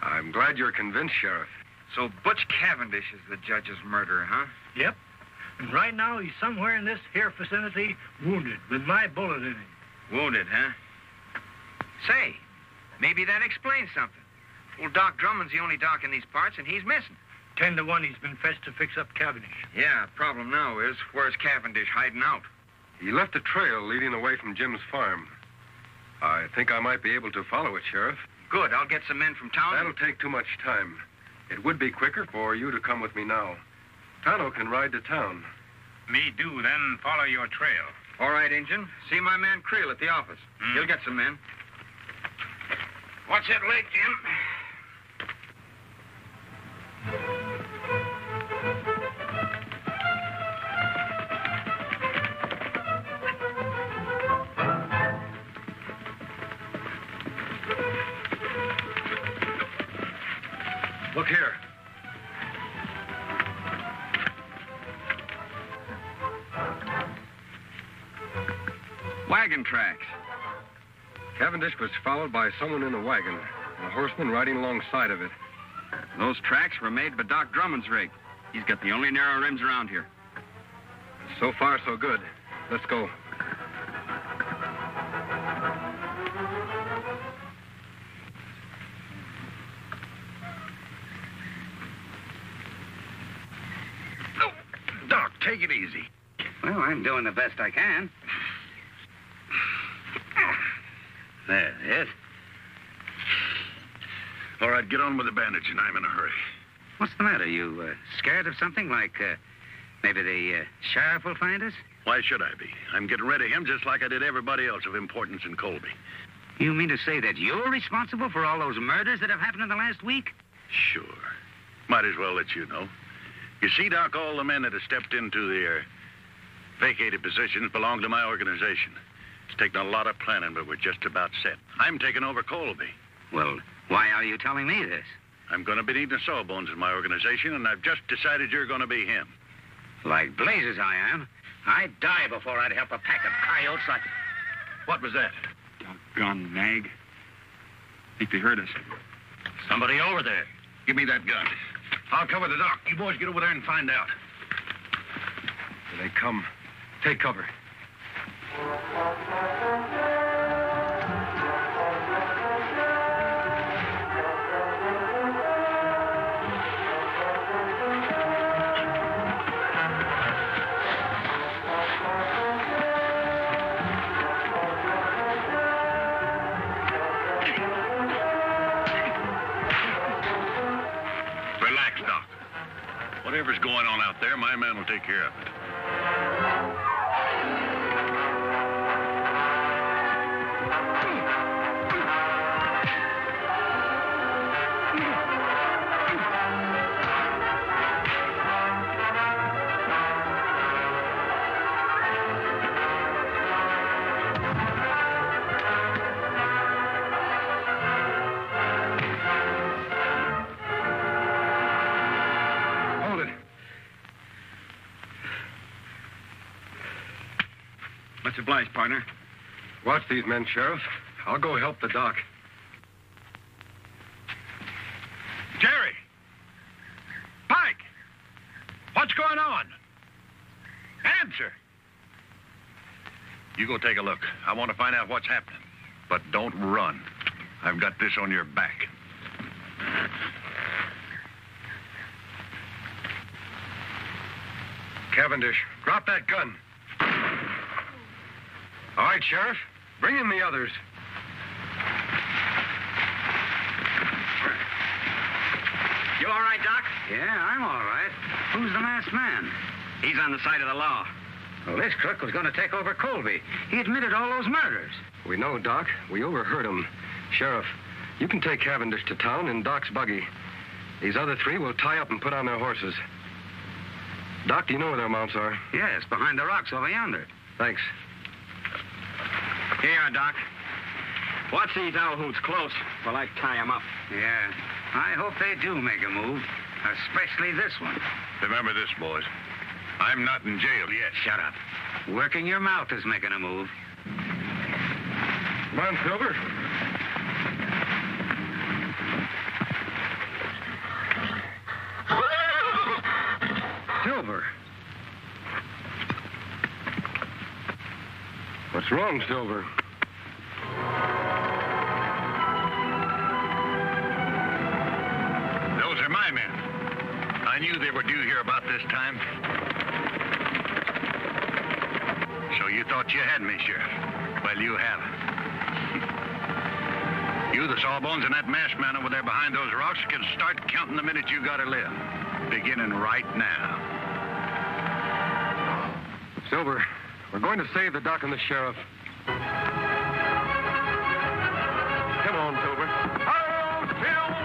[SPEAKER 3] I'm glad you're convinced, Sheriff.
[SPEAKER 7] So Butch Cavendish is the judge's murderer, huh?
[SPEAKER 9] Yep. And right now he's somewhere in this here vicinity, wounded, with my bullet in him.
[SPEAKER 7] Wounded, huh? Say, maybe that explains something. Well, Doc Drummond's the only doc in these parts, and he's missing.
[SPEAKER 9] 10 to 1 he's been fetched to fix up Cavendish.
[SPEAKER 7] Yeah, problem now is, where's Cavendish hiding out?
[SPEAKER 3] He left a trail leading away from Jim's farm. I think I might be able to follow it, Sheriff.
[SPEAKER 7] Good, I'll get some men from town.
[SPEAKER 3] That'll take too much time. It would be quicker for you to come with me now. Tonto can ride to town.
[SPEAKER 8] Me do, then follow your trail.
[SPEAKER 7] All right, Injun. See my man Creel at the office. He'll get some men. Watch that leg, Jim.
[SPEAKER 3] Look here.
[SPEAKER 7] Wagon tracks.
[SPEAKER 3] Cavendish was followed by someone in a wagon, and a horseman riding alongside of it.
[SPEAKER 7] Those tracks were made by Doc Drummond's rig. He's got the only narrow rims around here.
[SPEAKER 3] So far, so good. Let's go.
[SPEAKER 8] Doc, take it easy.
[SPEAKER 6] Well, I'm doing the best I can.
[SPEAKER 8] There it is. All right, get on with the bandaging. I'm in a hurry.
[SPEAKER 6] What's the matter? You scared of something? Like maybe the sheriff will find us?
[SPEAKER 8] Why should I be? I'm getting rid of him just like I did everybody else of importance in Colby.
[SPEAKER 6] You mean to say that you're responsible for all those murders that have happened in the last week?
[SPEAKER 8] Sure. Might as well let you know. You see, Doc, all the men that have stepped into their vacated positions belong to my organization. It's taken a lot of planning, but we're just about set. I'm taking over Colby.
[SPEAKER 6] Well, why are you telling me this?
[SPEAKER 8] I'm going to be needing sawbones in my organization, and I've just decided you're going to be him.
[SPEAKER 6] Like blazes I am. I'd die before I'd help a pack of coyotes like...
[SPEAKER 8] What was that?
[SPEAKER 7] Doggone nag. Think they heard us.
[SPEAKER 8] Somebody over there. Give me that gun. I'll cover the dock. You boys get over there and find out.
[SPEAKER 3] Here they come. Take cover.
[SPEAKER 8] Relax, Doc. Whatever's going on out there, my man will take care of it.
[SPEAKER 7] Much obliged, partner.
[SPEAKER 3] Watch these men, Sheriff. I'll go help the doc.
[SPEAKER 9] Jerry! Pike! What's going on? Answer!
[SPEAKER 8] You go take a look. I want to find out what's happening. But don't run. I've got this on your back.
[SPEAKER 3] Cavendish, drop that gun. All right, Sheriff. Bring in the others.
[SPEAKER 7] You all right, Doc?
[SPEAKER 8] Yeah, I'm all right. Who's the masked man?
[SPEAKER 7] He's on the side of the law.
[SPEAKER 8] Well, this crook was going to take over Colby. He admitted all those murders.
[SPEAKER 3] We know, Doc. We overheard him. Sheriff, you can take Cavendish to town in Doc's buggy. These other three will tie up and put on their horses. Doc, do you know where their mounts are?
[SPEAKER 8] Yes, behind the rocks over yonder.
[SPEAKER 3] Thanks.
[SPEAKER 7] Here you are, Doc. Watch these owl hoots close while I tie him up.
[SPEAKER 8] Yeah, I hope they do make a move, especially this one.
[SPEAKER 1] Remember this, boys. I'm not in jail yet.
[SPEAKER 8] Shut up. Working your mouth is making a move.
[SPEAKER 3] Come on, Silver.
[SPEAKER 8] Silver.
[SPEAKER 3] What's wrong, Silver?
[SPEAKER 1] Those are my men. I knew they were due here about this time. So you thought you had me, Sheriff. Well, you haven't. You, the sawbones, and that masked man over there behind those rocks can start counting the minutes you gotta live. Beginning right now.
[SPEAKER 3] Silver, we're going to save the doc and the sheriff. Come on, Silver.
[SPEAKER 1] Hello, Silver!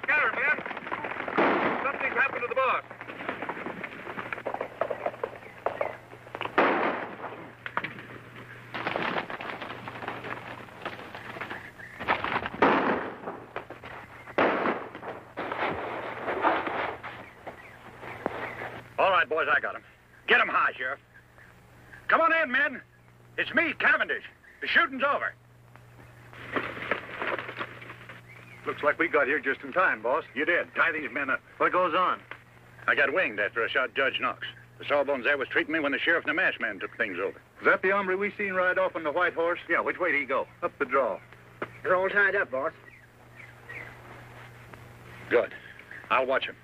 [SPEAKER 9] Get her, man. Something's happened to the boss.
[SPEAKER 7] All right, boys, I got him. Get him high, Sheriff. Come on in, men. It's me, Cavendish. The shooting's over.
[SPEAKER 9] Looks like we got here just in time, boss.
[SPEAKER 7] You did. Tie these men up.
[SPEAKER 9] What goes on?
[SPEAKER 7] I got winged after I shot Judge Knox. The sawbones there was treating me when the sheriff and the masked man took things over.
[SPEAKER 9] Is that the hombre we seen ride off on the white horse?
[SPEAKER 7] Yeah, which way did he go?
[SPEAKER 9] Up the draw.
[SPEAKER 6] They're all tied up, boss.
[SPEAKER 7] Good. I'll watch him.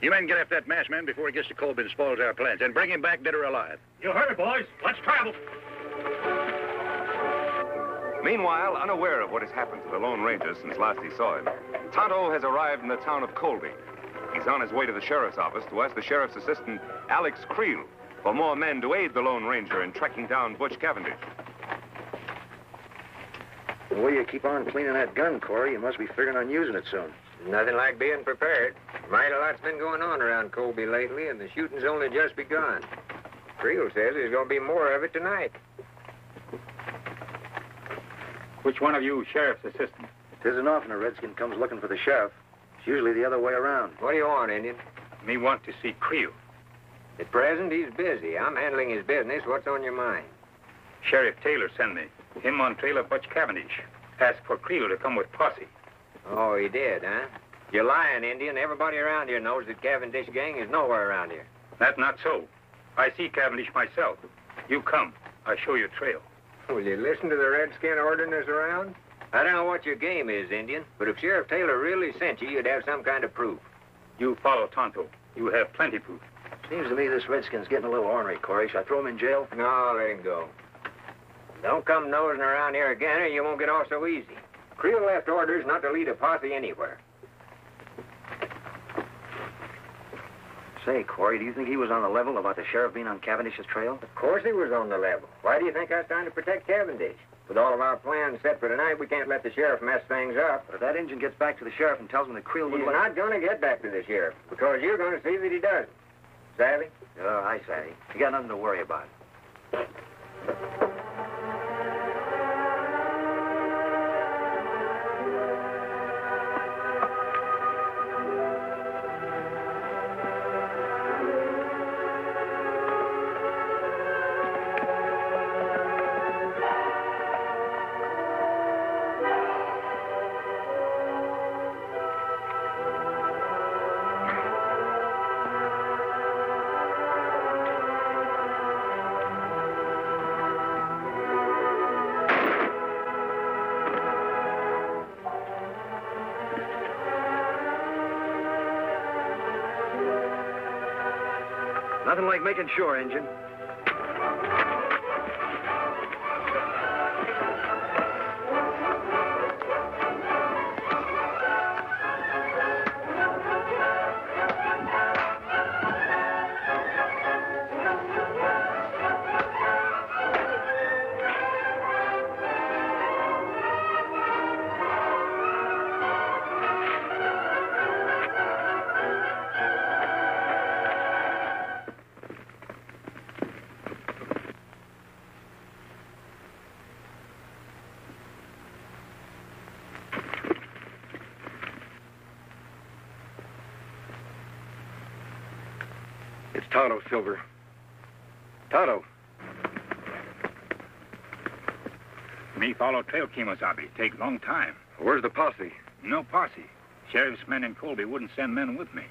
[SPEAKER 7] You men get after that masked man before he gets to Colby and spoils our plans, and bring him back dead or alive.
[SPEAKER 9] You heard it, boys. Let's travel.
[SPEAKER 2] Meanwhile, unaware of what has happened to the Lone Ranger since last he saw him, Tonto has arrived in the town of Colby. He's on his way to the sheriff's office to ask the sheriff's assistant, Alex Creel, for more men to aid the Lone Ranger in tracking down Butch Cavendish.
[SPEAKER 6] The way you keep on cleaning that gun, Corey, you must be figuring on using it soon.
[SPEAKER 10] Nothing like being prepared. Mighty lot's been going on around Colby lately, and the shooting's only just begun. Creel says there's going to be more of it tonight.
[SPEAKER 8] Which one of you sheriff's assistant?
[SPEAKER 6] It isn't often a redskin comes looking for the sheriff. It's usually the other way around.
[SPEAKER 10] What do you want, Indian?
[SPEAKER 8] Me want to see Creel.
[SPEAKER 10] At present, he's busy. I'm handling his business. What's on your mind?
[SPEAKER 8] Sheriff Taylor sent me. Him on trail of Butch Cavendish. Asked for Creel to come with posse.
[SPEAKER 10] Oh, he did, huh? You're lying, Indian. Everybody around here knows that Cavendish gang is nowhere around here.
[SPEAKER 8] That's not so. I see Cavendish myself. You come. I show you trail.
[SPEAKER 10] Will you listen to the redskin ordering us around? I don't know what your game is, Indian, but if Sheriff Taylor really sent you, you'd have some kind of proof.
[SPEAKER 8] You follow Tonto. You have plenty proof.
[SPEAKER 6] Seems to me this redskin's getting a little ornery, Corey. Should I throw him in jail?
[SPEAKER 10] No, let him go. Don't come nosing around here again, or you won't get off so easy. Creel left orders not to lead a posse anywhere.
[SPEAKER 6] Say, Corey, do you think he was on the level about the sheriff being on Cavendish's trail?
[SPEAKER 10] Of course he was on the level. Why do you think I was trying to protect Cavendish? With all of our plans set for tonight, we can't let the sheriff mess things up.
[SPEAKER 6] But if that Injun gets back to the sheriff and tells him that Creel would...
[SPEAKER 10] He's not going to get back to the sheriff, because you're going to see that he doesn't. Savvy?
[SPEAKER 6] Oh, I savvy. You got nothing to worry about. Nothing like making sure, Injun.
[SPEAKER 3] It's Tonto, Silver. Tonto.
[SPEAKER 8] Me follow trail Kemosabe. Take long time.
[SPEAKER 3] Where's the posse?
[SPEAKER 8] No posse. Sheriff's men in Colby wouldn't send men with me.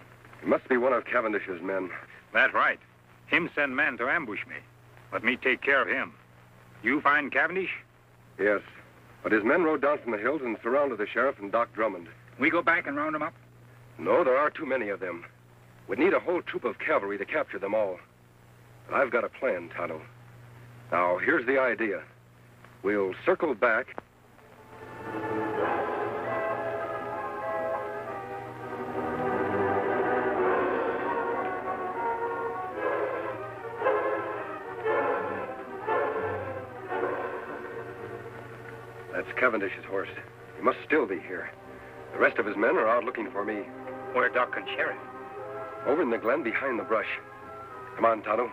[SPEAKER 3] It must be one of Cavendish's men.
[SPEAKER 8] That's right. Him send men to ambush me. Let me take care of him. You find Cavendish?
[SPEAKER 3] Yes. But his men rode down from the hills and surrounded the sheriff and Doc Drummond.
[SPEAKER 8] We go back and round them up?
[SPEAKER 3] No, there are too many of them. We'd need a whole troop of cavalry to capture them all. But I've got a plan, Tonto. Now, here's the idea. We'll circle back. That's Cavendish's horse. He must still be here. The rest of his men are out looking for me.
[SPEAKER 8] Where Doc and Sheriff?
[SPEAKER 3] Over in the glen behind the brush. Come on, Tonto.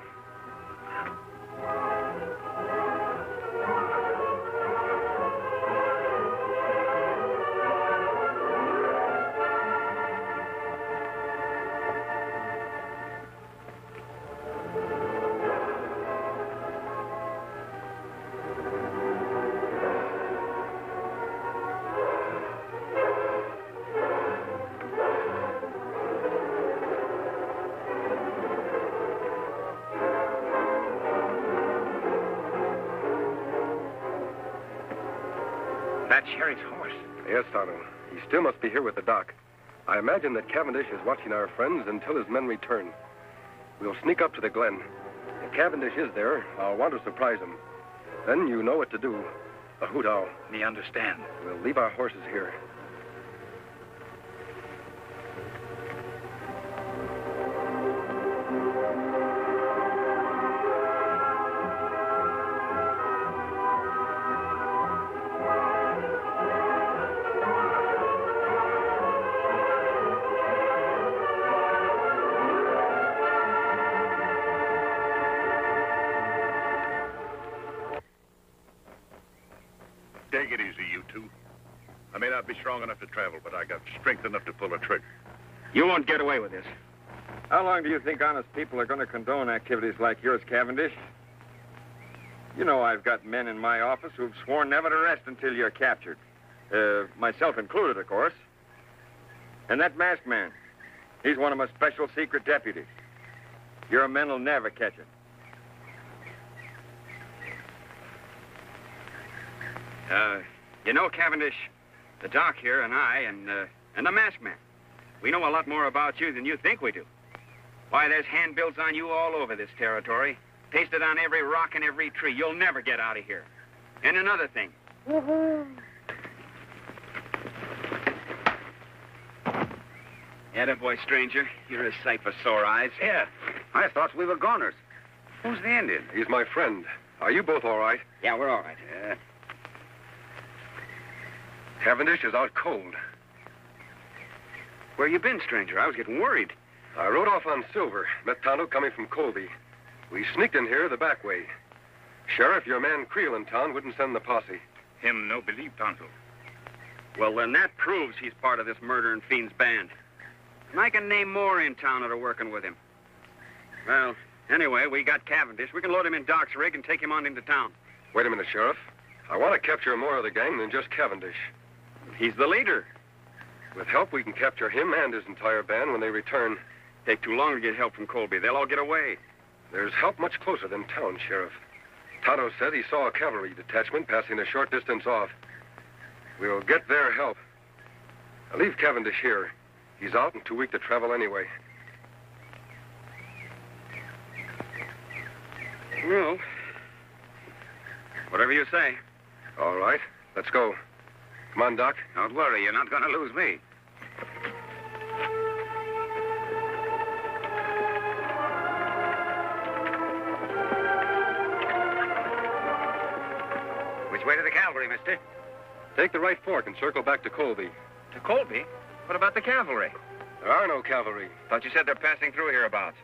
[SPEAKER 8] That's Sheriff's horse.
[SPEAKER 3] Yes, Tonto. He still must be here with the doc. I imagine that Cavendish is watching our friends until his men return. We'll sneak up to the glen. If Cavendish is there, I'll want to surprise him. Then you know what to do. A hoot owl.
[SPEAKER 8] Me understand.
[SPEAKER 3] We'll leave our horses here.
[SPEAKER 11] Take it easy, you two. I may not be strong enough to travel, but I got strength enough to pull a trigger.
[SPEAKER 8] You won't get away with this.
[SPEAKER 10] How long do you think honest people are going to condone activities like yours, Cavendish? You know I've got men in my office who've sworn never to rest until you're captured. Myself included, of course. And that masked man, he's one of my special secret deputies. Your men will never catch him.
[SPEAKER 2] You know, Cavendish, the doc here and I and the masked man, we know a lot more about you than you think we do. Why, there's handbills on you all over this territory, pasted on every rock and every tree. You'll never get out of here. And another thing. Attaboy, stranger. You're a sight for sore eyes.
[SPEAKER 8] Yeah, I thought we were goners. Who's the Indian?
[SPEAKER 3] He's my friend. Are you both all right?
[SPEAKER 2] Yeah, we're all right.
[SPEAKER 3] Cavendish is out cold.
[SPEAKER 2] Where you been, stranger? I was getting worried.
[SPEAKER 3] I rode off on Silver, met Tonto coming from Colby. We sneaked in here the back way. Sheriff, your man Creel in town wouldn't send the posse.
[SPEAKER 8] Him no believe Tonto.
[SPEAKER 2] Well, then that proves he's part of this murdering fiend's band. And I can name more in town that are working with him. Well, anyway, we got Cavendish. We can load him in Doc's rig and take him on into town.
[SPEAKER 3] Wait a minute, Sheriff. I want to capture more of the gang than just Cavendish.
[SPEAKER 2] He's the leader.
[SPEAKER 3] With help, we can capture him and his entire band when they return.
[SPEAKER 2] Take too long to get help from Colby. They'll all get away.
[SPEAKER 3] There's help much closer than town, Sheriff. Tonto said he saw a cavalry detachment passing a short distance off. We'll get their help. I'll leave Cavendish here. He's out and too weak to travel anyway.
[SPEAKER 10] Well, whatever you say.
[SPEAKER 3] All right, let's go. Come on, Doc.
[SPEAKER 2] Don't worry, you're not going to lose me. Which way to the cavalry, mister?
[SPEAKER 3] Take the right fork and circle back to Colby.
[SPEAKER 2] To Colby? What about the cavalry?
[SPEAKER 3] There are no cavalry.
[SPEAKER 2] Thought you said they're passing through hereabouts.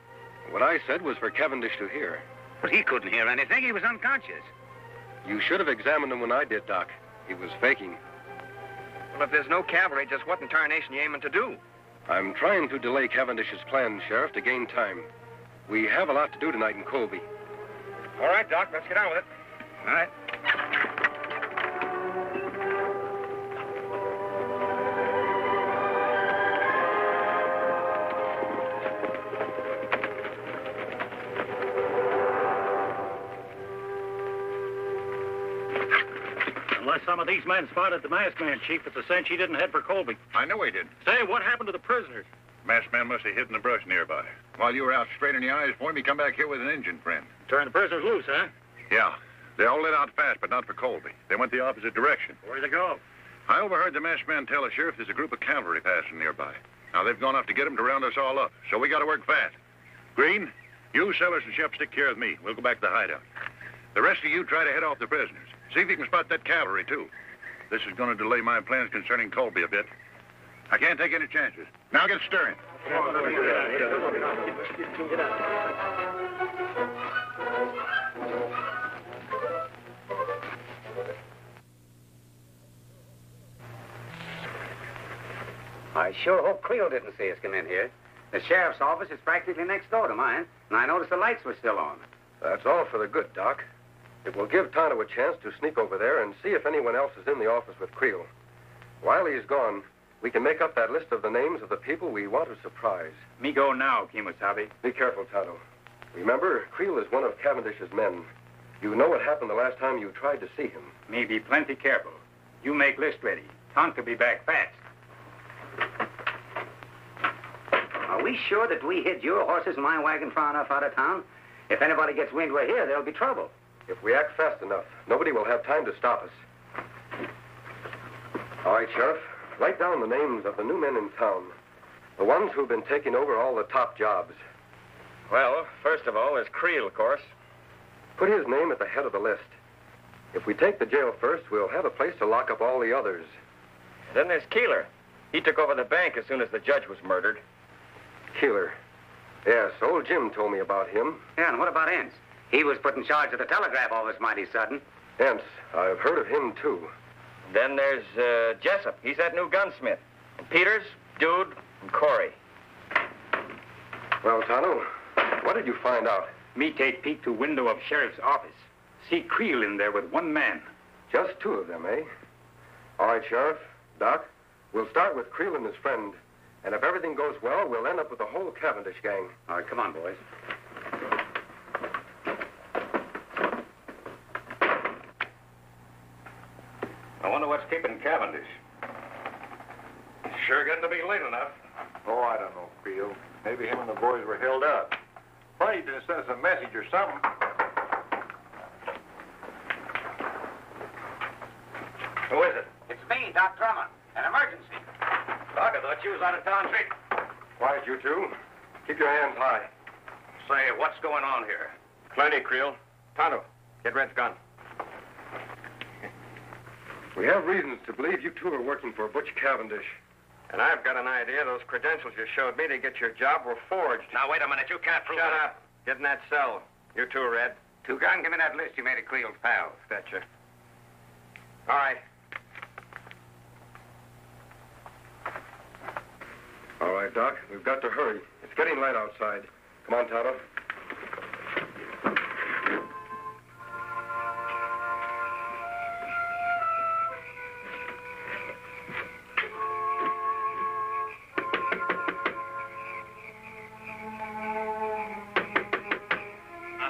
[SPEAKER 3] What I said was for Cavendish to hear.
[SPEAKER 2] But he couldn't hear anything. He was unconscious.
[SPEAKER 3] You should have examined him when I did, Doc. He was faking.
[SPEAKER 10] Well, if there's no cavalry, just what in tarnation you aiming to do?
[SPEAKER 3] I'm trying to delay Cavendish's plans, Sheriff, to gain time. We have a lot to do tonight in Colby.
[SPEAKER 10] All right, Doc, let's get on with it.
[SPEAKER 2] All right.
[SPEAKER 6] Unless some of these men spotted the masked man, Chief, it's a cinch he didn't head for Colby.
[SPEAKER 11] I know he did.
[SPEAKER 6] Say, what happened to the prisoners?
[SPEAKER 11] Masked man must have hid in the brush nearby. While you were out straightening the eyes for him, he come back here with an Indian friend.
[SPEAKER 6] Turn the prisoners loose, huh?
[SPEAKER 11] Yeah. They all lit out fast, but not for Colby. They went the opposite direction.
[SPEAKER 6] Where'd they go?
[SPEAKER 11] I overheard the masked man tell the sheriff there's a group of cavalry passing nearby. Now, they've gone off to get him to round us all up, so we got to work fast. Green, you, Sellers, and Shep stick here with me. We'll go back to the hideout. The rest of you try to head off the prisoners. See if you can spot that cavalry, too. This is going to delay my plans concerning Colby a bit. I can't take any chances. Now get stirring.
[SPEAKER 2] I sure hope Creel didn't see us come in here. The sheriff's office is practically next door to mine, and I noticed the lights were still on.
[SPEAKER 3] That's all for the good, Doc. It will give Tonto a chance to sneak over there and see if anyone else is in the office with Creel. While he's gone, we can make up that list of the names of the people we want to surprise.
[SPEAKER 8] Me go now, Kimosabe.
[SPEAKER 3] Be careful, Tonto. Remember, Creel is one of Cavendish's men. You know what happened the last time you tried to see him.
[SPEAKER 8] Me be plenty careful. You make list ready. Tonto be back fast.
[SPEAKER 2] Are we sure that we hid your horses and my wagon far enough out of town? If anybody gets wind we're here, there'll be trouble.
[SPEAKER 3] If we act fast enough, nobody will have time to stop us. All right, Sheriff. Write down the names of the new men in town. The ones who've been taking over all the top jobs.
[SPEAKER 10] Well, first of all, there's Creel, of course.
[SPEAKER 3] Put his name at the head of the list. If we take the jail first, we'll have a place to lock up all the others.
[SPEAKER 10] Then there's Keeler. He took over the bank as soon as the judge was murdered.
[SPEAKER 3] Keeler. Yes, old Jim told me about him.
[SPEAKER 2] Yeah, and what about Ince? He was put in charge of the telegraph office mighty sudden.
[SPEAKER 3] Ince. I've heard of him, too.
[SPEAKER 10] Then there's Jessup. He's that new gunsmith. And Peters, Dude, and Corey.
[SPEAKER 3] Well, Tonto, what did you find out?
[SPEAKER 8] Me take peek to window of sheriff's office. See Creel in there with one man.
[SPEAKER 3] Just two of them, eh? All right, Sheriff. Doc, we'll start with Creel and his friend. And if everything goes well, we'll end up with the whole Cavendish gang.
[SPEAKER 2] All right, come on, boys.
[SPEAKER 11] I wonder what's keeping Cavendish. Sure getting to be late enough.
[SPEAKER 12] Oh, I don't know, Creel. Maybe him and the boys were held up. Probably just sent us a message or something.
[SPEAKER 11] Who is it?
[SPEAKER 2] It's me, Doc Drummond. An emergency.
[SPEAKER 11] Doc, I thought you was out of town, too.
[SPEAKER 3] Quiet, you two. Keep your hands high.
[SPEAKER 11] Say, what's going on here?
[SPEAKER 10] Plenty, Creel. Tonto, get Red's gun.
[SPEAKER 3] We have reasons to believe you two are working for Butch Cavendish.
[SPEAKER 10] And I've got an idea those credentials you showed me to get your job were forged.
[SPEAKER 11] Now, wait a minute. You can't prove
[SPEAKER 10] Shut
[SPEAKER 11] it.
[SPEAKER 10] up. Get in that cell. You too, Red.
[SPEAKER 2] Two-gun, give me that list you made of Creel's pals.
[SPEAKER 10] Betcha. All right.
[SPEAKER 3] All right, Doc. We've got to hurry. It's getting light outside. Come on, Tonto.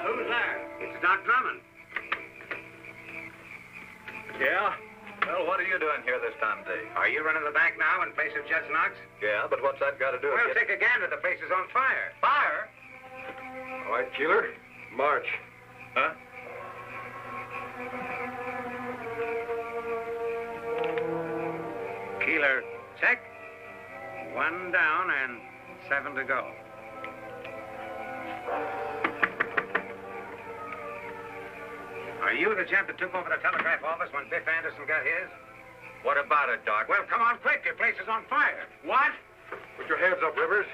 [SPEAKER 2] Who's there? It's Doc Drummond.
[SPEAKER 11] Yeah? Well, what are you doing here this time of day?
[SPEAKER 2] Are you running the bank now in place of Judge Knox?
[SPEAKER 11] Yeah, but what's that got to do with
[SPEAKER 2] Well,
[SPEAKER 11] it?
[SPEAKER 2] take a gander. The place is on fire. Fire?
[SPEAKER 3] All right, Keeler. March.
[SPEAKER 11] Huh?
[SPEAKER 8] Keeler, check. 1 down and 7 to go. Are you the gent that took over the telegraph office when Biff Anderson got his?
[SPEAKER 11] What about it, Doc?
[SPEAKER 8] Well, come on quick. Your place is on fire. What?
[SPEAKER 3] Put your hands up, Rivers.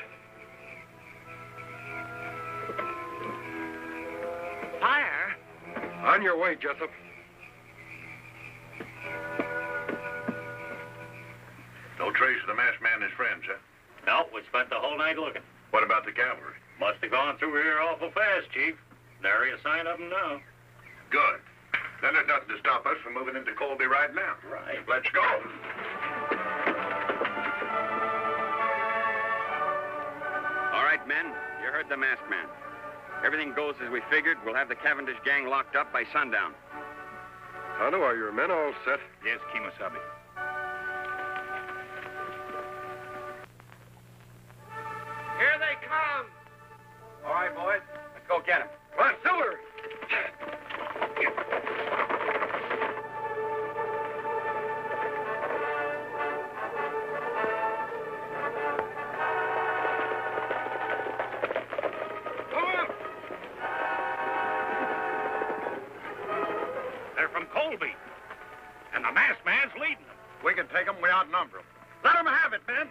[SPEAKER 8] Fire?
[SPEAKER 3] On your way, Jessup.
[SPEAKER 11] No trace of the masked man and his friends, huh?
[SPEAKER 1] No, we spent the whole night looking.
[SPEAKER 11] What about the cavalry?
[SPEAKER 1] Must have gone through here awful fast, Chief. Nary a sign of them now.
[SPEAKER 11] Good. Then there's nothing to stop us from moving into Colby right now.
[SPEAKER 1] Right.
[SPEAKER 11] Let's go.
[SPEAKER 10] All right, men. You heard the masked man. Everything goes as we figured. We'll have the Cavendish gang locked up by sundown.
[SPEAKER 3] Tonto, are your men all set?
[SPEAKER 8] Yes, Kimosabe.
[SPEAKER 6] Here they come.
[SPEAKER 10] All right, boys. Let's go get them.
[SPEAKER 3] Come on, Silver!
[SPEAKER 8] They're from Colby. And the masked man's leading them.
[SPEAKER 11] We can take them. We outnumber them.
[SPEAKER 8] Let them have it, men.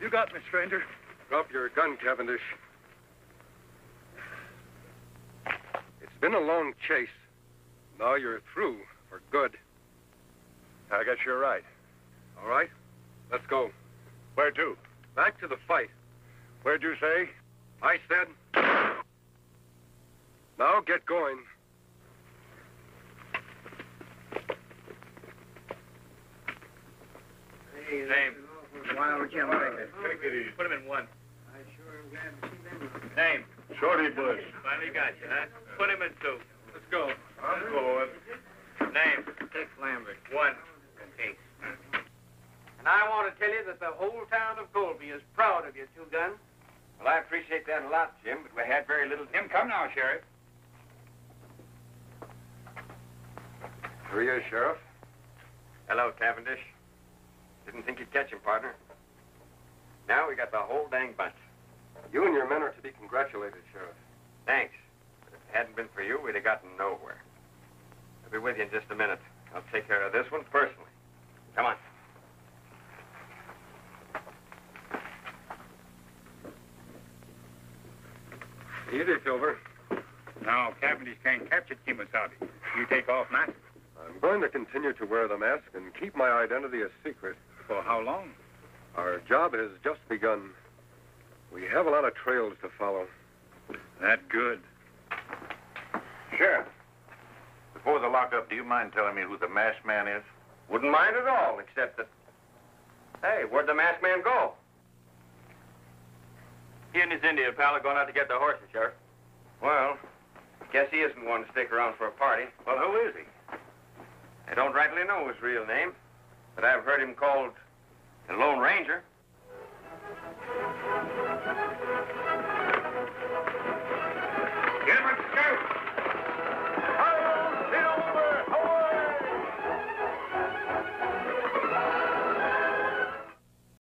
[SPEAKER 3] You got me, stranger. Drop your gun, Cavendish. It's been a long chase. Now you're through for good.
[SPEAKER 11] I guess you're right.
[SPEAKER 3] All right, let's go.
[SPEAKER 11] Where to?
[SPEAKER 3] Back to the fight.
[SPEAKER 11] Where'd you say?
[SPEAKER 3] I said. Now get going.
[SPEAKER 8] Name.
[SPEAKER 6] Wild Jim Baker.
[SPEAKER 11] Take it easy.
[SPEAKER 8] Put him in 1.
[SPEAKER 6] I sure am glad to see them.
[SPEAKER 8] Name.
[SPEAKER 11] Shorty Bush.
[SPEAKER 8] Finally got you, huh? Put him in 2. Let's go.
[SPEAKER 11] I'm going.
[SPEAKER 8] Name.
[SPEAKER 6] Dick Lambert.
[SPEAKER 8] 1.
[SPEAKER 6] Case.
[SPEAKER 13] And I want to tell you that the whole town of Colby is proud of you, Two Gun.
[SPEAKER 10] Well, I appreciate that a lot, Jim, but we had very little...
[SPEAKER 8] Jim, come now, Sheriff.
[SPEAKER 3] Here he is, Sheriff.
[SPEAKER 10] Hello, Cavendish. Didn't think you'd catch him, partner. Now we got the whole dang bunch.
[SPEAKER 3] You and your men are to be congratulated, Sheriff.
[SPEAKER 10] Thanks. But if it hadn't been for you, we'd have gotten nowhere. I'll be with you in just a minute. I'll take care of this one personally. Come on.
[SPEAKER 3] Easy, Silver.
[SPEAKER 8] Now, Cavendish can't capture Kemosabe. You take off mask.
[SPEAKER 3] I'm going to continue to wear the mask and keep my identity a secret.
[SPEAKER 8] For how long?
[SPEAKER 3] Our job has just begun. We have a lot of trails to follow.
[SPEAKER 8] That good.
[SPEAKER 11] Sheriff, before the lockup, do you mind telling me who the masked man is?
[SPEAKER 10] Wouldn't mind at all, except that... Hey, where'd the masked man go?
[SPEAKER 13] He and his Indian pal are going out to get their horses, Sheriff.
[SPEAKER 10] Well, guess he isn't one to stick around for a party.
[SPEAKER 11] Well, who is he?
[SPEAKER 10] I don't rightly know his real name, but I've heard him called the Lone Ranger.